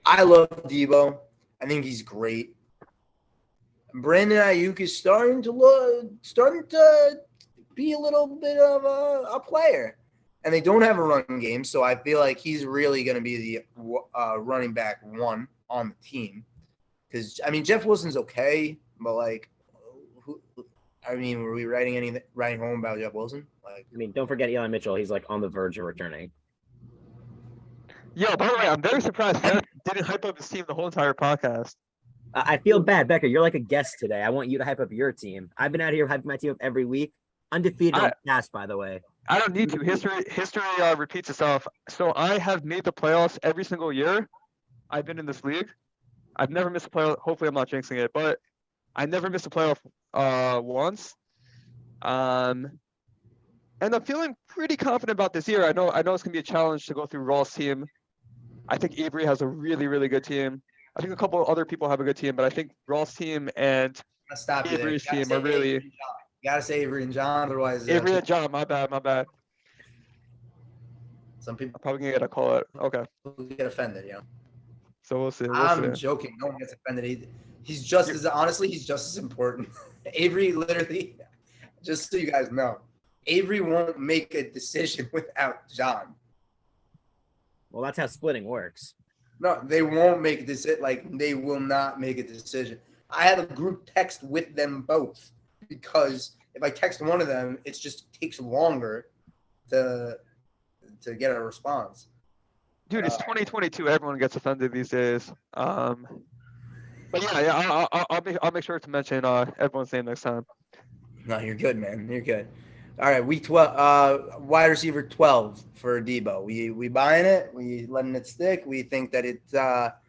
A: I love Debo. I think he's great. Brandon Ayuk is starting to be a little bit of a player. And they don't have a run game, so I feel like he's really going to be the running back 1 on the team. Because, I mean, Jeff Wilson's okay, but, like, were we writing home about Jeff Wilson? Like,
C: I mean, don't forget Eli Mitchell. He's, like, on the verge of returning.
B: Yo, by the way, I'm very surprised Seth didn't hype up his team the whole entire podcast.
C: I feel bad, Becker. You're like a guest today. I want you to hype up your team. I've been out here hyping my team up every week. Undefeated on pass, by the way. I
B: don't need to. History repeats itself. So I have made the playoffs every single year I've been in this league. I've never missed a playoff. Hopefully, I'm not jinxing it, but I never missed a playoff once. And I'm feeling pretty confident about this year. I know it's gonna be a challenge to go through Raw's team. I think Avery has a really, really good team. I think a couple of other people have a good team, but I think Raw's team and Avery's team are really.
A: You gotta say Avery and John, otherwise.
B: Avery and John, my bad.
A: Some people
B: I'm probably gonna get a call it. Okay.
A: Get offended, you know.
B: So we'll see.
A: I'm joking. No one gets offended. He's just as important. Avery literally, just so you guys know, Avery won't make a decision without John.
C: Well, that's how splitting works.
A: No, they won't make this. Like, they will not make a decision. I have a group text with them both because if I text one of them, it just takes longer to get a response.
B: Dude, it's 2022. Everyone gets offended these days. But yeah, I'll make sure to mention everyone's name next time.
A: No, you're good, man. You're good. All right, week 12, wide receiver 12 for Debo. We buying it? We letting it stick? We think that it's that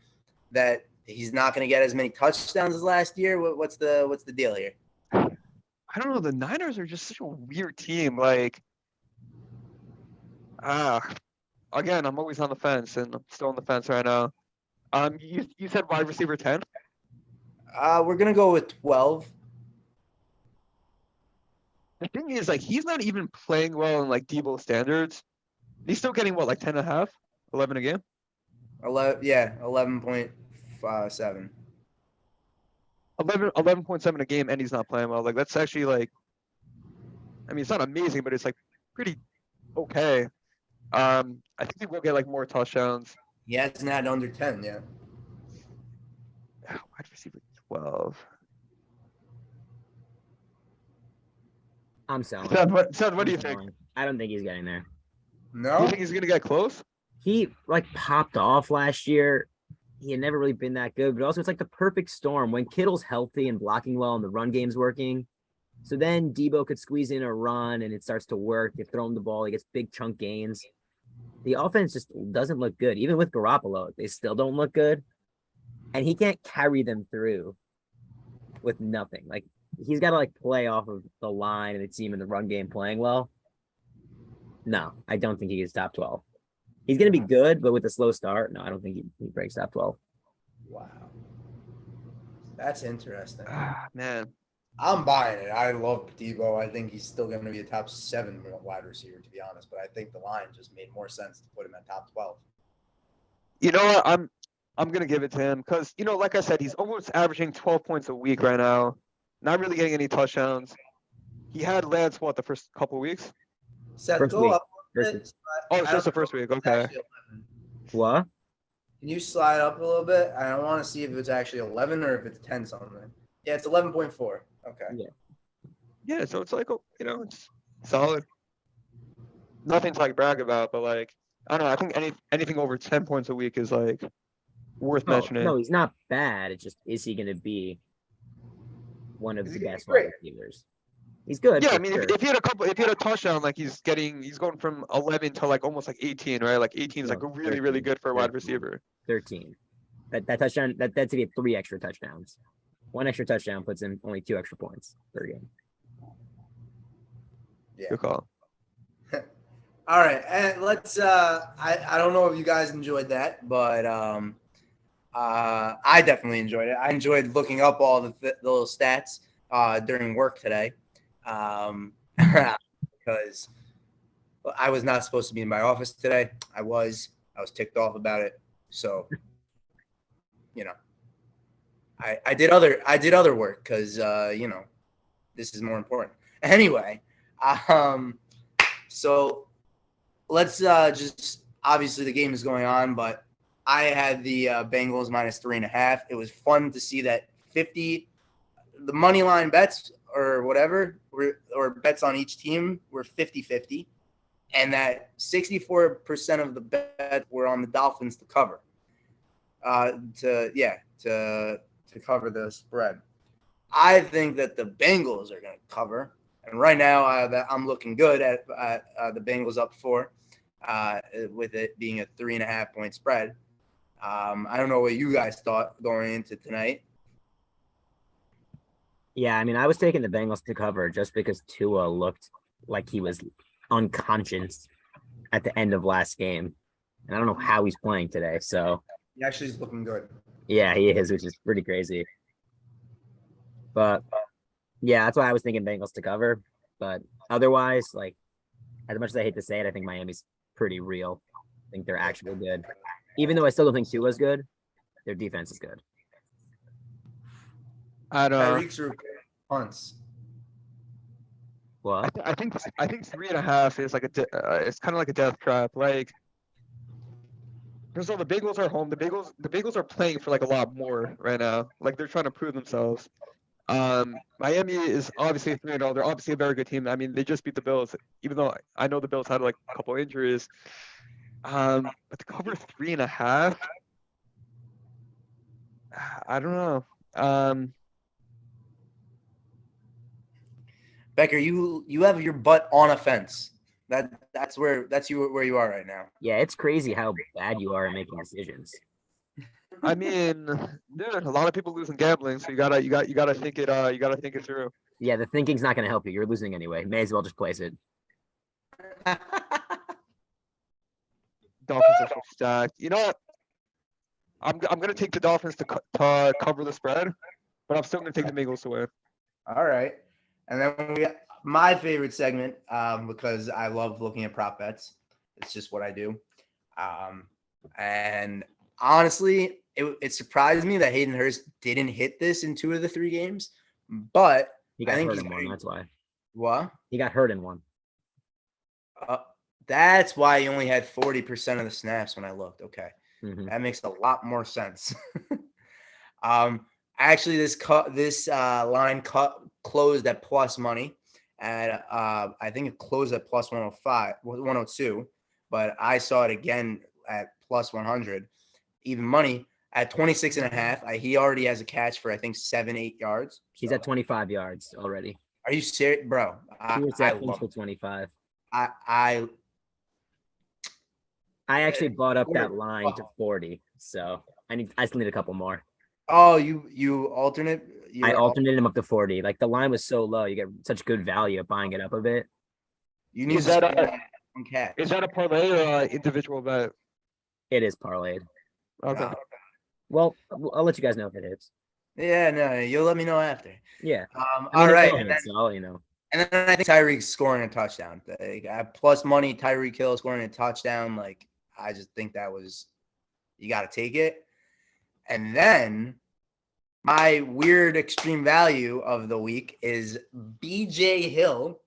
A: he's not going to get as many touchdowns as last year. What's the deal here?
B: I don't know. The Niners are just such a weird team. Like, again, I'm always on the fence, and I'm still on the fence right now. You said wide receiver 10?
A: We're gonna go with 12.
B: The thing is, like, he's not even playing well in like Debo standards. He's still getting what, like 10 and a half, 11 a game?
A: 11.7.
B: 11.7 a game, and he's not playing well. Like, that's actually like, I mean, it's not amazing, but it's like pretty okay. I think he will get like more touchdowns.
A: He hasn't had under 10 yet.
B: Wide receiver 12.
C: I'm selling.
B: Seth, what do you
C: I'm
B: think?
C: selling. I don't think he's getting there.
B: Do
A: No?
B: you think he's gonna get close?
C: He like popped off last year. He had never really been that good, but also it's like the perfect storm when Kittle's healthy and blocking well and the run game's working. So then Debo could squeeze in a run and it starts to work. You throw him the ball, he gets big chunk gains. The offense just doesn't look good. Even with Garoppolo, they still don't look good. And he can't carry them through with nothing. Like he's got to like play off of the line and the team and the run game playing well. No, I don't think he gets top 12. He's going to be good, but with a slow start, no, I don't think he breaks top 12.
A: Wow. That's interesting.
B: Man.
A: I'm buying it. I love Debo. I think he's still going to be a top 7 wide receiver, to be honest. But I think the line just made more sense to put him at top 12.
B: You know what? I'm gonna give it to him because like I said, he's almost averaging 12 points a week right now. Not really getting any touchdowns. He had Lance the first couple of weeks.
A: Seth,
C: First
A: go
C: week.
A: up.
C: First week.
B: Oh, it's just the first week. Okay.
C: What?
A: Can you slide up a little bit? I don't want to see if it's actually 11 or if it's 10 something. Yeah, it's 11.4. Okay.
B: Yeah, so it's like it's solid. Nothing to like brag about, but like I don't know. I think anything over 10 points a week is like worth mentioning.
C: No, he's not bad. It's just, is he going to be one of
A: Is
C: the
A: he
C: best
A: great?
C: wide receivers? He's good.
B: Yeah,
C: for
B: I mean,
C: sure.
B: if he had a touchdown, like he's going from 11 to like almost like 18, right? Like 18 is like really
C: 13,
B: really good for a wide
C: 13.
B: receiver.
C: 13. That touchdown, that's to get 3 extra touchdowns. 1 extra touchdown puts in only 2 extra points per game.
A: Yeah.
B: Good call.
A: All right, and let's. I don't know if you guys enjoyed that, but I definitely enjoyed it. I enjoyed looking up all the little stats during work today, because I was not supposed to be in my office today. I was ticked off about it. So, I did other work because this is more important. Anyway, so. Let's just obviously the game is going on, but I had the Bengals -3.5. It was fun to see that the money line bets or whatever, or bets on each team were 50-50, and that 64% of the bets were on the Dolphins to cover, to cover the spread. I think that the Bengals are going to cover. And right now, I'm looking good at the Bengals up 4, with it being a 3.5 point spread. I don't know what you guys thought going into tonight.
C: Yeah, I mean, I was taking the Bengals to cover just because Tua looked like he was unconscious at the end of last game. And I don't know how he's playing today. So
A: He actually is looking good.
C: yeah, he is, which is pretty crazy. But yeah, that's why I was thinking Bengals to cover. But otherwise, like, as much as I hate to say it, I think Miami's pretty real. I think they're actually good. Even though I still don't think Tua's good, their defense is good.
B: I don't.
A: Tyreek's punts.
C: What?
B: I think 3.5 is like it's kind of like a death trap. Like, first of all, the Bengals are home. The Bengals are playing for like a lot more right now. Like they're trying to prove themselves. Miami is obviously 3-0. They're obviously a very good team. I mean, they just beat the Bills, even though I know the Bills had like a couple injuries. But to cover 3.5, I don't know.
A: Becker, you have your butt on a fence. That's where you are right now.
C: Yeah, it's crazy how bad you are at making decisions.
B: I mean, dude, a lot of people lose in gambling, so you gotta think it through.
C: Yeah, the thinking's not going to help you. You're losing anyway. May as well just place it.
B: Dolphins are so stacked. You know what? I'm gonna take the Dolphins to cover the spread, but I'm still gonna take the Bengals to win.
A: All right. And then we got my favorite segment, because I love looking at prop bets. It's just what I do. And honestly, it surprised me that Hayden Hurst didn't hit this in 2 of the 3 games, but
C: He got
A: I think
C: hurt
A: he's
C: in one, that's why.
A: What?
C: He got hurt in one.
A: That's why he only had 40% of the snaps when I looked. Okay.
C: Mhm.
A: That makes a lot more sense. Actually, this line closed at plus money. At I think it closed at plus 105, 102, but I saw it again at plus 100. Even money at 26 and a half. He already has a catch for I think 7-8 yards.
C: He's
A: So,
C: at 25 yards already.
A: are you serious, bro?
C: Two
A: I
C: receptions
A: love
C: for
A: it.
C: 25.
A: I
C: I actually bought up that line to 40, so I still need a couple more.
A: Oh, you alternate?
C: I alternated him up to 40. Like the line was so low, you get such good value of buying it up a bit.
A: You need
B: Is
A: to
B: that
A: spread
B: a-
A: on catch.
B: Is that a parlay or individual bet?
C: It is parlayed.
B: Okay.
A: No.
C: Well, I'll let you guys know if it is.
A: Yeah, no, you'll let me know after.
C: Yeah.
A: All right,
C: and then, so I'll let you know.
A: And then I think Tyreek's scoring a touchdown. Like, plus money, Tyreek Hill scoring a touchdown. Like, I just think that was, you got to take it. And then my weird extreme value of the week is BJ Hill.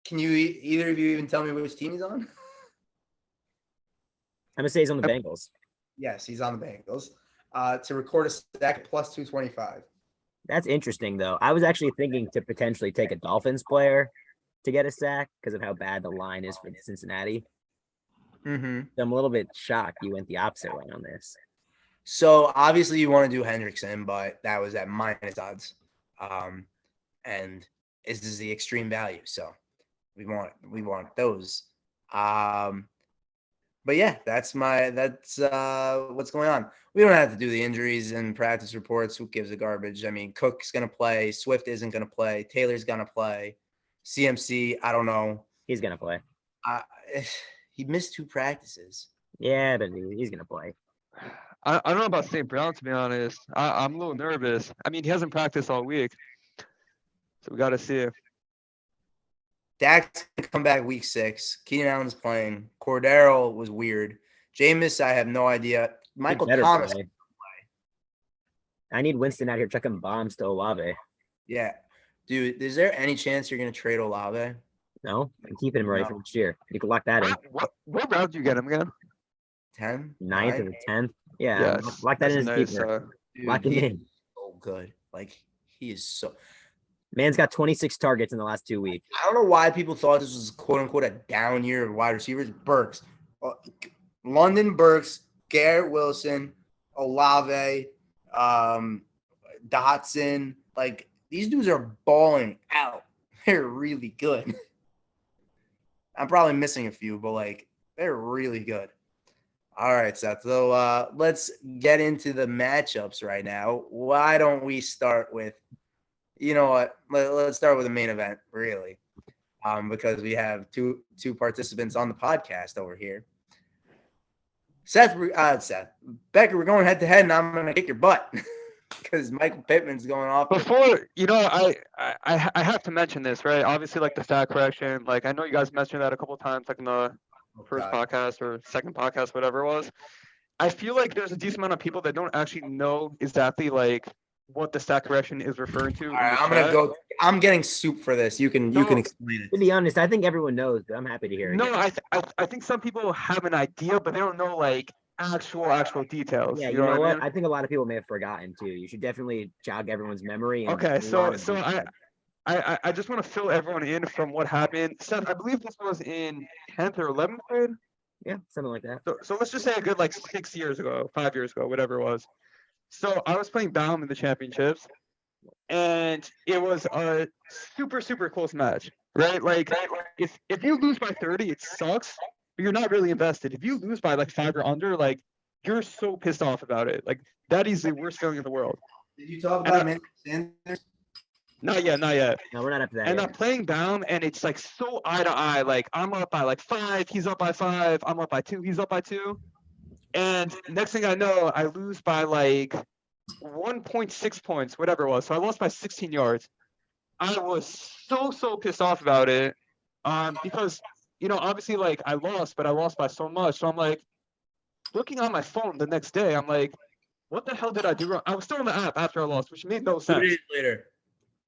A: Can you either of you even tell me which team he's on?
C: I'm gonna say he's on the Bengals.
A: Yes, he's on the Bengals. To record a stack at plus 225.
C: That's interesting, though. I was actually thinking to potentially take a Dolphins player to get a sack because of how bad the line is for Cincinnati.
A: Mm-hmm.
C: So I'm a little bit shocked you went the opposite way on this.
A: So obviously you want to do Hendrickson, but that was at minus odds. And this is the extreme value. So we want those. But yeah, that's what's going on. We don't have to do the injuries and practice reports. Who gives a garbage? I mean, Cook's going to play. Swift isn't going to play. Taylor's going to play. CMC, I don't know.
C: He's gonna play.
A: He missed 2 practices.
C: Yeah, but he's gonna play.
B: I don't know about St. Brown, to be honest. I'm a little nervous. I mean, he hasn't practiced all week. So we got to see.
A: Dak's going to come back week 6. Keenan Allen's playing. Cordero was weird. Jameis, I have no idea. Michael Thomas.
C: Play. I need Winston out here checking bombs to Olave.
A: Yeah. Dude, is there any chance you're going to trade Olave?
C: No, I'm keeping him ready for next year. You can lock that in.
B: What round do you get him again?
A: 10?
C: 9th or 10th? Yeah,
B: Yes,
C: lock that in as
B: nice,
C: keeper.
A: Dude,
C: Lock him in.
A: So good. Like, he is so.
C: Man's got 26 targets in the last 2 weeks.
A: I don't know why people thought this was quote unquote a down year of wide receivers. Burks, London Burks, Garrett Wilson, Olave, Dotson. Like, these dudes are balling out. They're really good. I'm probably missing a few, but like, they're really good. All right, Seth. So let's get into the matchups right now. Why don't we start with, you know what? Let's start with the main event, really, because we have two participants on the podcast over here. Seth, Becker, we're going head to head, and I'm gonna kick your butt because Michael Pittman's going off.
B: Before, I have to mention this, right? Obviously, like the stat correction. Like I know you guys mentioned that a couple of times, like in the first podcast or second podcast, whatever it was. I feel like there's a decent amount of people that don't actually know exactly like what the stat correction is referring to.
A: All right, I'm getting soup for this. You can explain it.
C: To be honest, I think everyone knows, but I'm happy to hear it.
B: No, I think some people have an idea, but they don't know like actual details.
C: Yeah, you know what? I think a lot of people may have forgotten too. You should definitely jog everyone's memory.
B: Okay, so I just want to fill everyone in from what happened. Seth, I believe this was in 10th or 11th grade.
C: Yeah, something like that.
B: So let's just say a good like 6 years ago, 5 years ago, whatever it was. So I was playing Baum in the championships, and it was a super close match, right? Like if you lose by 30, it sucks, but you're not really invested. If you lose by like 5 or under, like you're so pissed off about it. Like that is the worst feeling in the world.
A: Did you talk about Sanders?
B: Not yet.
C: No, we're not up to that.
B: And
C: yet.
B: I'm playing Baum, and it's like so eye to eye. Like I'm up by like 5, he's up by 5. I'm up by 2, he's up by 2. And next thing I know, I lose by like 1.6 points, whatever it was. So I lost by 16 yards. I was so pissed off about it, because obviously like I lost, but I lost by so much. So I'm like looking on my phone the next day. I'm like, what the hell did I do wrong? I was still on the app after I lost, which made no sense.
A: 2 days later.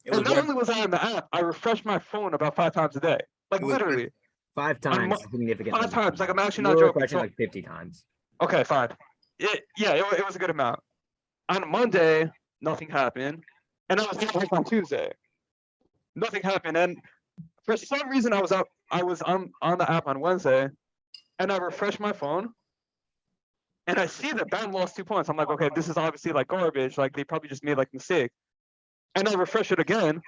A: It was
B: And not
A: worth,
B: only was I on the app, I refreshed my phone about 5 times a day. Like
A: It was-
B: literally
C: 5 times significant.
B: 5 times. Like I'm actually
C: You
B: not
C: were
B: joking.
C: refreshing
B: So,
C: like 50 times.
B: okay, fine. It was a good amount. On Monday, nothing happened, and I was like on Tuesday, nothing happened, and for some reason I was on the app on Wednesday, and I refreshed my phone, and I see that Baum lost 2 points. I'm like, okay, this is obviously like garbage. Like they probably just made like a mistake, and I refresh it again,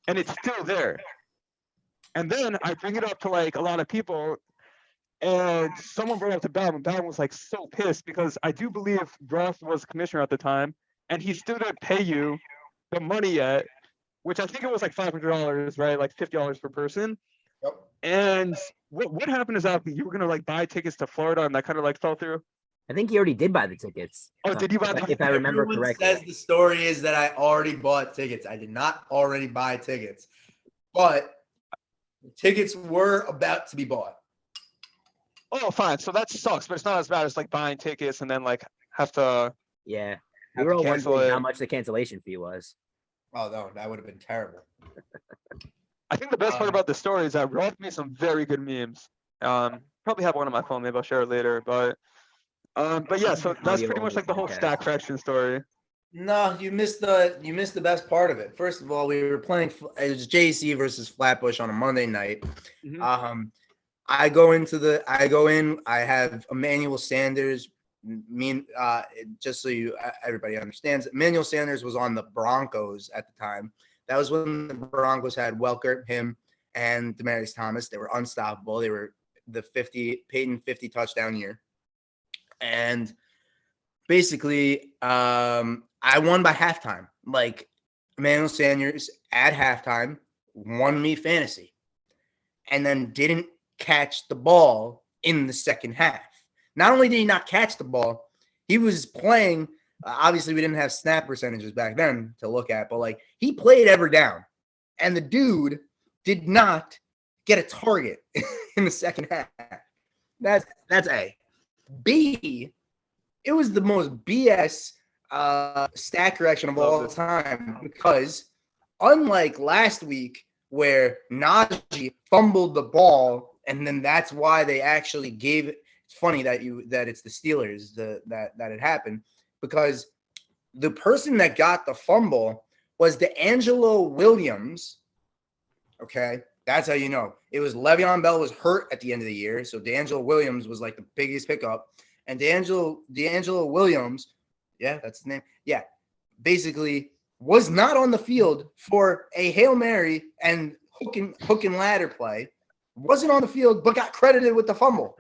B: and it's still there. And then I bring it up to like a lot of people, and someone brought it up to Baum, and Baum was like so pissed because I do believe Roth was commissioner at the time, and he still didn't pay you the money yet, which I think it was like $500, right? Like $50 per person.
A: Yep.
B: And what happened exactly? You were gonna like buy tickets to Florida, and that kind of like fell through.
C: I think he already did buy the tickets.
B: Oh, did you buy
C: If I remember
A: Everyone
C: correctly.
A: says the story is that I already bought tickets. I did not already buy tickets, but tickets were about to be bought.
B: Oh, fine. So that sucks, but it's not as bad as like buying tickets and then like have to.
C: Yeah. We
B: Have
C: were
B: to
C: all
B: cancel
C: wondering
B: it.
C: how much the cancellation fee was.
A: Oh no, that would have been terrible.
B: I think the best part about the story is that Roth made some very good memes. Probably have one on my phone. Maybe I'll share it later. But yeah. So that's
C: Audio
B: pretty much
C: only
B: like the whole
C: podcast.
B: stack fraction story.
A: No, you missed the best part of it. First of all, we were playing. It was JC versus Flatbush on a Monday night.
B: Mhm.
A: I go in. I have Emmanuel Sanders. Just so everybody understands, Emmanuel Sanders was on the Broncos at the time. That was when the Broncos had Welker, him, and Demaryius Thomas. They were unstoppable. They were the Peyton 50 touchdown year. And basically, I won by halftime. Like Emmanuel Sanders at halftime won me fantasy, and then didn't catch the ball in the second half. Not only did he not catch the ball, he was playing. Obviously, we didn't have snap percentages back then to look at, but like he played every down, and the dude did not get a target in the second half. That's A. B. It was the most BS stat correction of all time because unlike last week where Najee fumbled the ball and then that's why they actually gave it. It's funny that it's the Steelers that it happened because the person that got the fumble was D'Angelo Williams. Okay, that's how you know. It was Le'Veon Bell was hurt at the end of the year, so D'Angelo Williams was like the biggest pickup. And D'Angelo Williams, yeah, that's the name. Yeah, basically was not on the field for a Hail Mary and hook and ladder play. Wasn't on the field, but got credited with the fumble.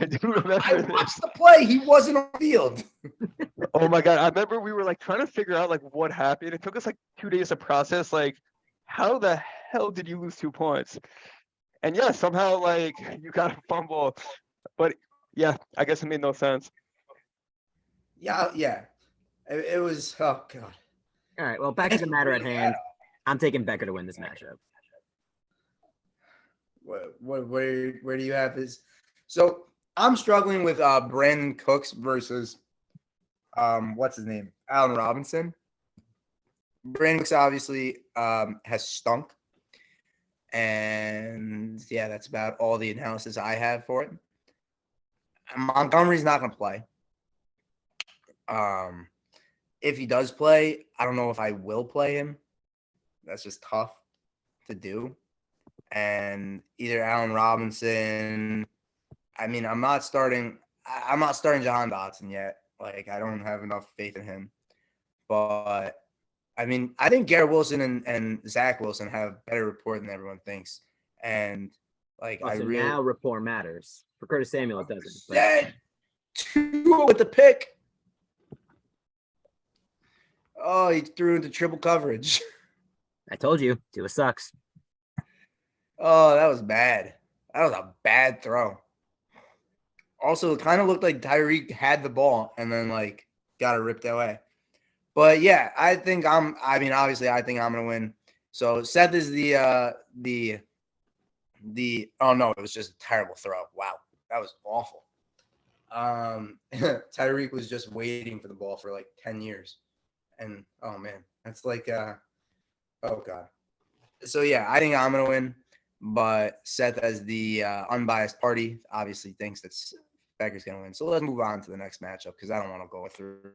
B: I do remember
A: I
B: this.
A: watched the play. He wasn't on the field.
B: Oh my god! I remember we were like trying to figure out like what happened. It took us like 2 days to process. Like, how the hell did you lose 2 points? And yeah, somehow like you got a fumble, but yeah, I guess it made no sense.
A: Yeah. It was. Oh god.
C: All right. Well, back to the matter at hand. I'm taking Becker to win this matchup.
A: Where do you have his? So I'm struggling with Brandon Cooks versus what's his name? Allen Robinson. Brandon Cooks obviously has stunk. And yeah, that's about all the analysis I have for it. Montgomery's not going to play. If he does play, I don't know if I will play him. That's just tough to do. And either Allen Robinson. I mean, I'm not starting Jahan Dotson yet. Like, I don't have enough faith in him. But I mean, I think Garrett Wilson and Zach Wilson have better rapport than everyone thinks. And like,
C: now rapport matters. For Curtis Samuel, it doesn't. But...
A: Yeah, 2 with the pick. Oh, he threw into triple coverage.
C: I told you, Tua sucks.
A: Oh, that was bad. That was a bad throw. Also, it kind of looked like Tyreek had the ball and then like got it ripped away. But yeah, obviously I think I'm gonna win. So Seth is the oh no, it was just a terrible throw. Wow, that was awful. Tyreek was just waiting for the ball for like 10 years. And oh man, that's like oh god. So yeah, I think I'm gonna win, but Seth, as the unbiased party, obviously thinks that Becker's gonna win. So let's move on to the next matchup because I don't want to go through.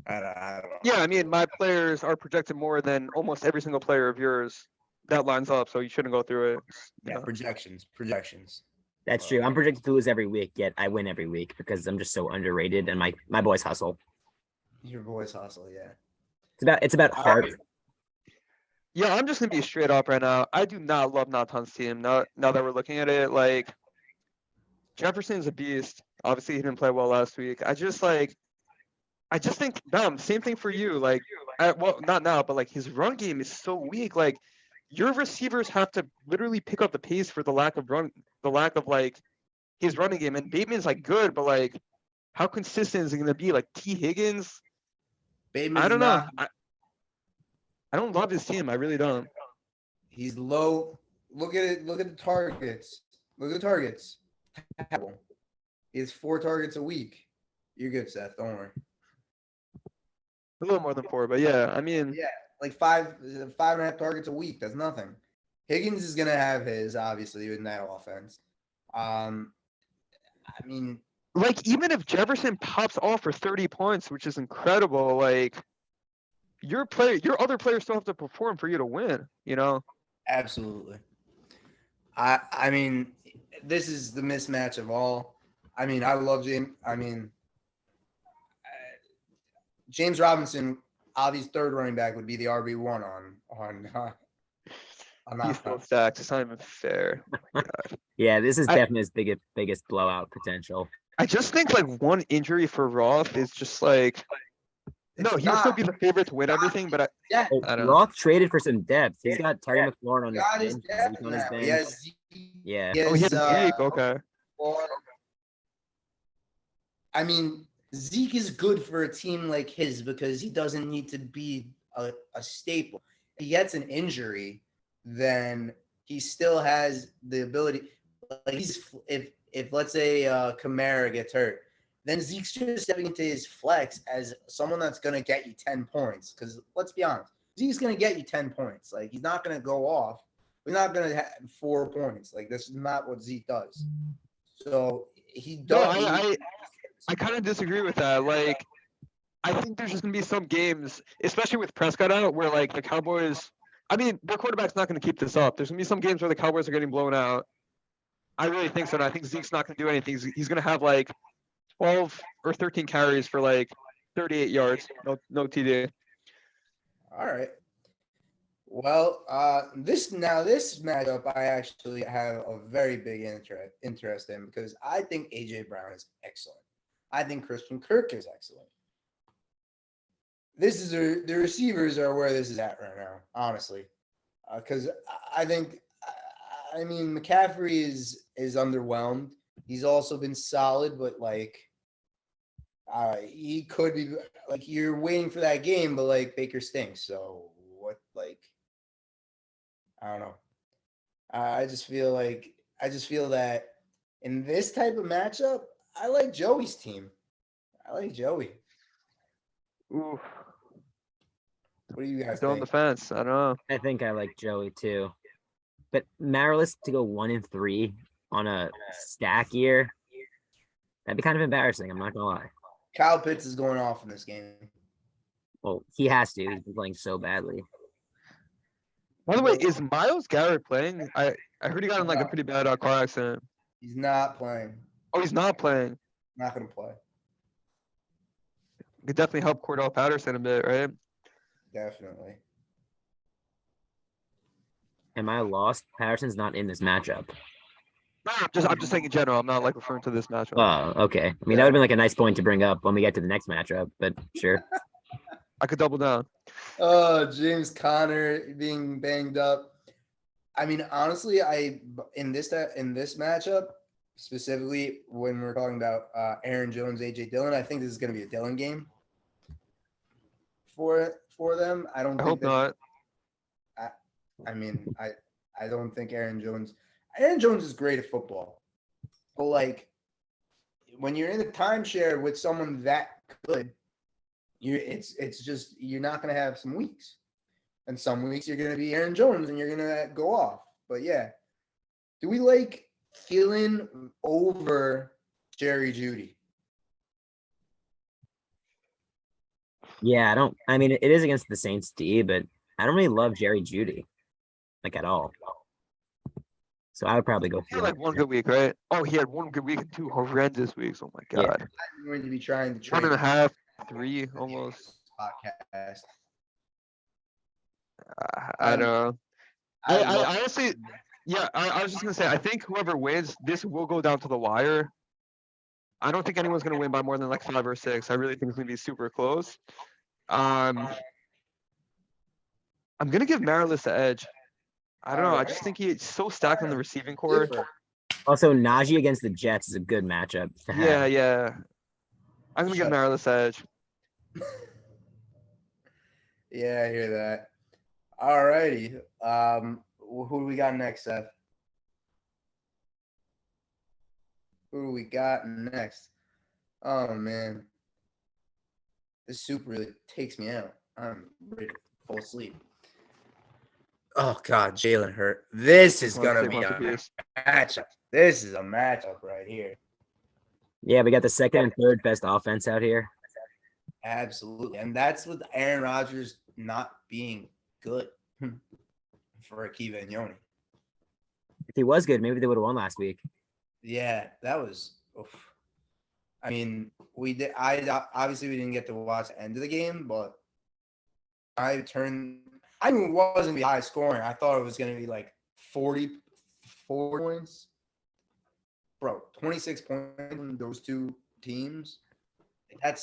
A: I don't know.
B: Yeah, I mean, my players are projected more than almost every single player of yours that lines up, so you shouldn't go through it.
A: Yeah, projections.
C: That's true. I'm projected to lose every week, yet I win every week because I'm just so underrated, and my boys hustle.
A: Your boys hustle, yeah.
C: It's about heart.
B: Yeah, I'm just gonna be straight up right now. I do not love Natan's team. Now that we're looking at it, like Jefferson's a beast. Obviously, he didn't play well last week. I just think Baum, same thing for you. Like, well, not now, but like his run game is so weak. Like, your receivers have to literally pick up the pace for the lack of like his running game. And Bateman's like good, but like, how consistent is it gonna be? Like T. Higgins,
A: Bateman's
B: I don't know.
A: not.
B: I don't love his team. I really don't.
A: He's low. Look at it. Look at the targets. Look at the targets. He has 4 targets a week. You're good, Seth. Don't worry.
B: A little more than 4, but yeah, I mean,
A: Yeah, like 5.5 targets a week. That's nothing. Higgins is gonna have his, obviously, in that offense. I mean,
B: like even if Jefferson pops off for 30 points, which is incredible, like your other players still have to perform for you to win, you know?
A: absolutely. I mean, this is the mismatch of all. I mean, I love James. I mean, James Robinson, obviously third running back, would be the RB1 on
B: He's still stacked. It's not even fair.
C: Yeah, this is definitely his biggest blowout potential.
B: I just think like one injury for Roth is just like no, he would still be the favorite to win everything, but I don't know.
C: Roth traded for some depth. He's got Terry McLaurin on his bench.
A: Zeke
C: on his bench.
A: Yes.
C: Yeah.
B: Oh, he has Zeke. Okay.
A: I mean, Zeke is good for a team like his because he doesn't need to be a staple. If he gets an injury, then he still has the ability. Like if let's say Kamara gets hurt, then Zeke's just stepping into his flex as someone that's going to get you 10 points. Because let's be honest, Zeke's going to get you 10 points. Like, he's not going to go off. We're not going to have 4 points. Like, this is not what Zeke does. So he does.
B: No, I kind of disagree with that. Like, I think there's just going to be some games, especially with Prescott out, where like the Cowboys. I mean, their quarterback's not going to keep this up. There's going to be some games where the Cowboys are getting blown out. I really think so. And I think Zeke's not going to do anything. He's going to have like 12 or 13 carries for like 38 yards. No TD.
A: All right. Well, this matchup I actually have a very big interest in because I think AJ Brown is excellent. I think Christian Kirk is excellent. The receivers are where this is at right now, honestly, because I think, I mean, McCaffrey is underwhelmed. He's also been solid, but like, he could be like, you're waiting for that game, but like Baker stinks. So what? Like, I don't know. I just feel that in this type of matchup, I like Joey's team. I like Joey.
B: Ooh.
A: What do you guys
B: Still on
A: think?
B: the fence. I don't know.
C: I think I like Joey too. But Marilis to go 1-3 on a stack year, that'd be kind of embarrassing. I'm not gonna lie.
A: Kyle Pitts is going off in this game.
C: Well, he has to. He's been playing so badly.
B: By the way, is Myles Garrett playing? I heard he got in like a pretty bad car accident.
A: He's not playing.
B: Oh, he's not playing.
A: Not going to play.
B: Could definitely help Cordell Patterson a bit, right?
A: Definitely.
C: Am I lost? Patterson's not in this matchup.
B: No, I'm just saying in general. I'm not like referring to this matchup.
C: Oh, okay. I mean, that would have been like a nice point to bring up when we get to the next matchup, but sure.
B: I could double down.
A: Oh, James Conner being banged up. I mean, honestly, in this matchup, specifically when we're talking about Aaron Jones, AJ Dillon, I think this is going to be a Dillon game for them. I hope
B: not.
A: I mean, I don't think Aaron Jones is great at football, but like when you're in a timeshare with someone that good, It's just you're not gonna have some weeks, and some weeks you're gonna be Aaron Jones and you're gonna go off. But yeah, do we like Thielen over Jerry Judy?
C: Yeah, I don't. I mean, it is against the Saints D, but I don't really love Jerry Judy, like at all. So I would probably go
B: He had
C: Thielen.
B: like one good week, right? Oh, he had one good week and 2 horrendous weeks. Oh my
C: Yeah.
B: god.
A: I'm going to be trying to
B: One
A: trade
B: and a half, 3 almost.
A: podcast.
B: I know. I
A: love-
B: honestly, yeah, I was just gonna say, I think whoever wins, this will go down to the wire. I don't think anyone's gonna win by more than like 5 or 6. I really think it's gonna be super close. I'm gonna give Marilis the edge. I don't know. I just think he's so stacked on the receiving core.
C: Also, Najee against the Jets is a good matchup to have.
B: Yeah. I'm gonna give Marilis the edge.
A: Yeah, I hear that. All righty. Who do we got next, Seth? Who do we got next? Oh man, this soup really takes me out. I'm ready to fall asleep. Oh God, Jalen Hurt. This is gonna be a matchup. This is a matchup right here.
C: Yeah, we got the second and third best offense out here.
A: Absolutely, and that's with Aaron Rodgers not being good for Akiva and Yoni.
C: If he was good, maybe they would have won last week.
A: Yeah, that was. Oof. I mean, we did. I obviously we didn't get to watch the end of the game, but I knew it wasn't gonna be high scoring. I thought it was gonna be like 44 points. Bro, 26 points in those two teams. That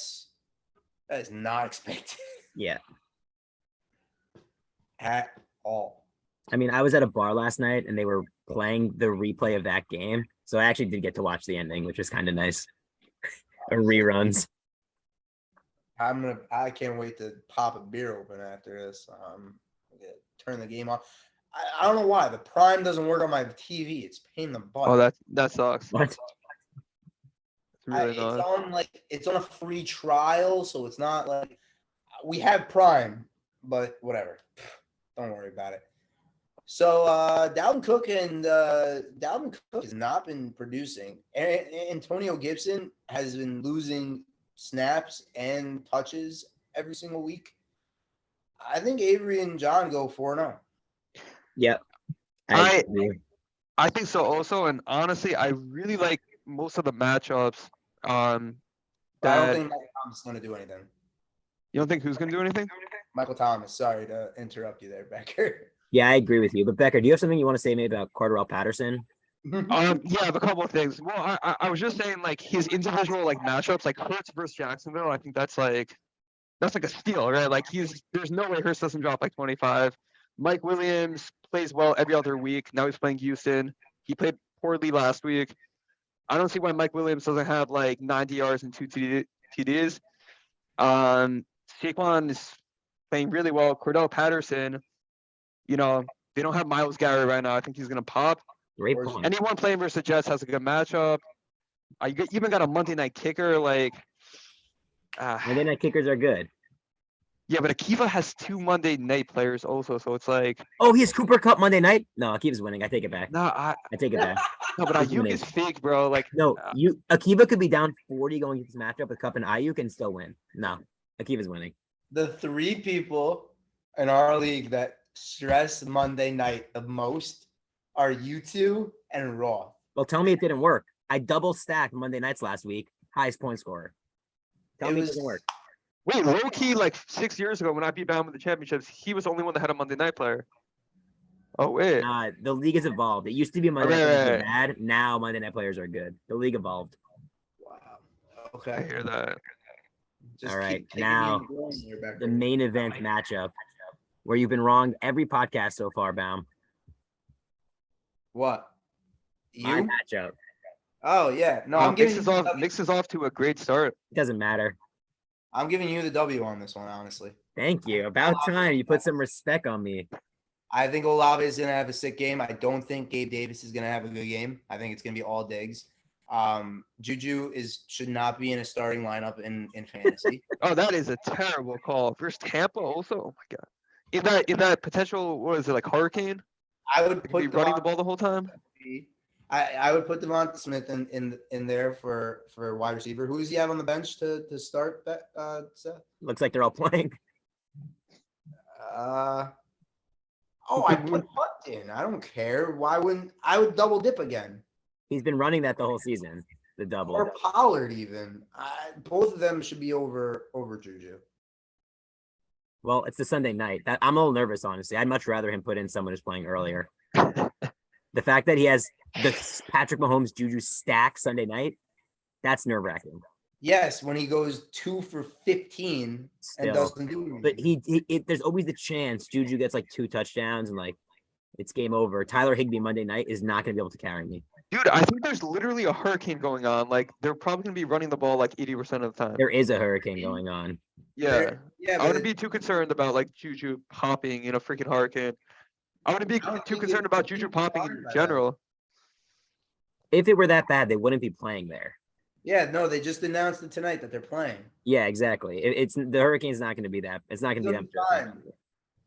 A: is not expected.
C: Yeah.
A: At all.
C: I mean, I was at a bar last night and they were playing the replay of that game. So I actually did get to watch the ending, which was kind of nice. Reruns.
A: I can't wait to pop a beer open after this. Turn the game off. I don't know why the Prime doesn't work on my TV. It's a pain in the butt.
B: Oh, that sucks.
C: What?
B: It's really annoying.
A: It's on a free trial, so it's not like we have Prime, but whatever. Don't worry about it. So Dalvin Cook has not been producing. Antonio Gibson has been losing snaps and touches every single week. I think Avery and John go 4-0.
C: Yep.
B: I think so also, and honestly, I really like most of the matchups.
A: I don't think Michael Thomas is going to do anything.
B: You don't think who's going to do anything?
A: Michael Thomas. Sorry to interrupt you there, Becker.
C: Yeah, I agree with you. But Becker, do you have something you want to say maybe about Cordarrelle Patterson?
B: Yeah, I have a couple of things. Well, I was just saying like his individual like matchups, like Hurts versus Jacksonville. I think that's like a steal, right? Like there's no way Hurts doesn't drop like 25. Mike Williams plays well every other week. Now he's playing Houston. He played poorly last week. I don't see why Mike Williams doesn't have like 90 yards and 2 TDs. Saquon is playing really well. Cordarrelle Patterson, they don't have Myles Garrett right now. I think he's gonna pop.
C: Great point.
B: Anyone playing versus the Jets has a good matchup. You even got a Monday night kicker.
C: Monday night kickers are good.
B: Yeah, but Akiva has 2 Monday night players also, so it's like.
C: Oh, he has Cooper Kupp Monday night? No, Akiva's winning. I take it back.
B: No, I
C: take it back.
B: No, but Ayuk is fake, bro. Like
C: no, Akiva could be down 40 going into this matchup with Kupp and Ayuk and still win. No, Akiva's winning.
A: The 3 people in our league that stress Monday night the most are you two and Raw.
C: Well, tell me it didn't work. I double stacked Monday nights last week. Highest point scorer. Tell me it didn't work.
B: Wait, low key, like 6 years ago when I beat Baum with the championships, he was the only one that had a Monday night player. Oh wait.
C: The league has evolved. It used to be Monday night players were bad. Now Monday night players are good. The league evolved.
A: Wow. Okay.
B: I hear that.
C: All right. Now the main event matchup where you've been wrong every podcast so far, Baum.
A: What?
C: My matchup.
A: Oh yeah. No, I'm giving
B: Mix is off to a great start.
C: It doesn't matter.
A: I'm giving you the W on this one, honestly.
C: Thank you. About time you put some respect on me.
A: I think Olave is going to have a sick game. I don't think Gabe Davis is going to have a good game. I think it's going to be all Diggs. Juju should not be in a starting lineup in fantasy.
B: Oh, that is a terrible call. Versus Tampa also. Oh my god. In that potential, what is it, like hurricane?
A: I would
B: Like,
A: put
B: be running the ball the whole time.
A: I would put Devonta Smith in there for wide receiver. Who does he have on the bench to start that Seth?
C: Looks like they're all playing.
A: I put Hunt in. I don't care. Why wouldn't I would double dip again?
C: He's been running that the whole season. The double.
A: Or Pollard even. Both of them should be over Juju.
C: Well, it's the Sunday night. I'm a little nervous, honestly. I'd much rather him put in someone who's playing earlier. The fact that he has the Patrick Mahomes Juju stack Sunday night, that's nerve-wracking.
A: Yes, when he goes 2 for 15 and doesn't do anything.
C: But there's always the chance Juju gets like 2 touchdowns and like it's game over. Tyler Higbee Monday night is not going to be able to carry me.
B: Dude, I think there's literally a hurricane going on. Like, they're probably going to be running the ball like 80% of the time.
C: There is a hurricane going on.
B: Yeah.
A: Yeah,
B: I wouldn't be too concerned about like Juju popping in a freaking hurricane. I wouldn't be too concerned about Juju popping in general.
C: If it were that bad, they wouldn't be playing there.
A: Yeah, no, they just announced it tonight that they're playing.
C: Yeah, exactly. It's the hurricane's not going to be that. It's not going to be that.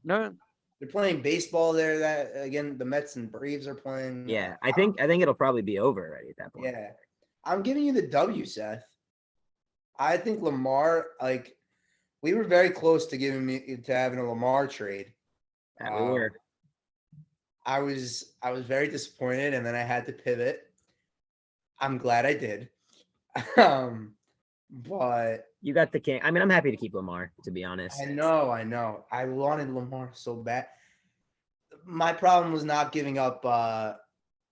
B: No.
A: They're playing baseball there. That again, the Mets and Braves are playing.
C: Yeah, I think it'll probably be over already at that point.
A: Yeah, I'm giving you the W, Seth. I think Lamar. Like, we were very close to having a Lamar trade.
C: Yeah, we were.
A: I was very disappointed, and then I had to pivot. I'm glad I did. But
C: you got the king. I mean, I'm happy to keep Lamar, to be honest.
A: I know. I wanted Lamar so bad. My problem was not giving up.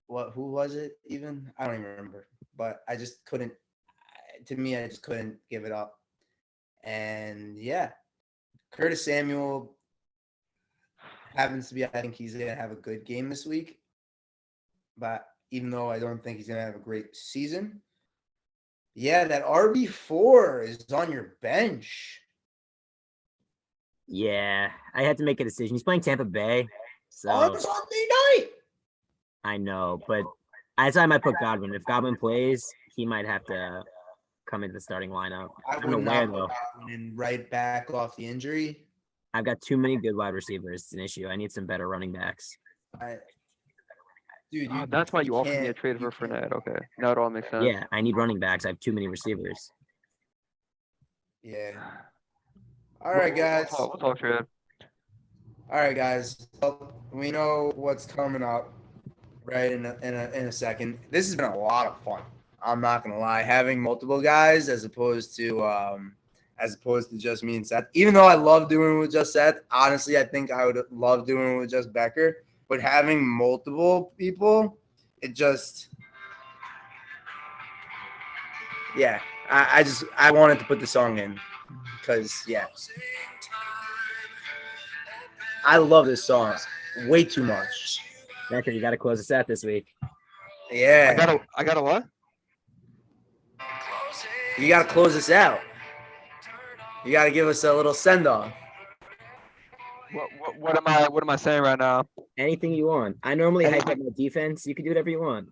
A: Who was it even? I don't even remember. But I just couldn't. To me, I just couldn't give it up. And yeah, Curtis Samuel happens to be. I think he's gonna have a good game this week. But even though I don't think he's gonna have a great season. Yeah, that RB4 is on your bench.
C: Yeah, I had to make a decision. He's playing Tampa Bay. So
A: on Sunday night.
C: I know, but I thought I might put Godwin. If Godwin plays, he might have to come into the starting lineup.
A: I don't know where, though. And right back off the injury.
C: I've got too many good wide receivers. It's an issue. I need some better running backs.
A: Dude,
B: that's why you offered me a trade for Fournette. Okay, now it all makes sense.
C: Yeah, I need running backs. I have too many receivers.
A: Yeah. All right, guys.
B: We'll talk trade.
A: All right, guys. Well, we know what's coming up, right? In a second. This has been a lot of fun. I'm not gonna lie. Having multiple guys as opposed to just me and Seth. Even though I love doing it with just Seth, honestly, I think I would love doing it with just Becker. But having multiple people, it just, yeah. I wanted to put the song in because, yeah. I love this song way too much.
C: Becker, you got to close us out this week.
A: Yeah.
B: I got a what?
A: You got to close us out. You got to give us a little send-off.
B: What am I saying right now?
C: Anything you want. I normally hype up my defense. You can do whatever you want.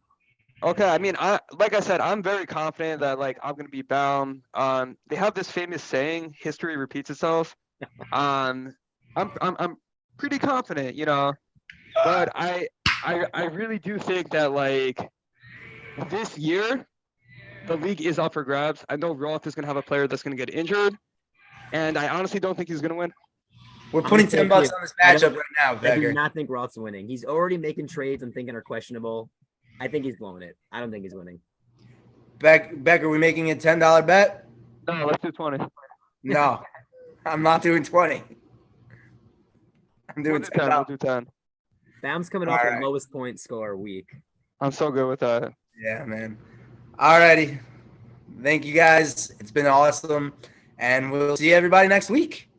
B: Okay, I mean, like I said, I'm very confident that like I'm gonna be Baum. They have this famous saying, "History repeats itself." I'm pretty confident, you know, but I really do think that like this year, the league is up for grabs. I know Roth is gonna have a player that's gonna get injured, and I honestly don't think he's gonna win.
A: We're putting $10 on this matchup right now, Becker.
C: I do not think Roth's winning. He's already making trades I'm thinking are questionable. I think he's blowing it. I don't think he's winning.
A: Becker, we making a $10 bet?
B: No, let's do 20.
A: No, I'm not doing 20. I'm doing 10.
B: We'll do 10.
C: Baum's coming off the lowest point score week.
B: I'm so good with that.
A: Yeah, man. All righty. Thank you, guys. It's been awesome. And we'll see everybody next week.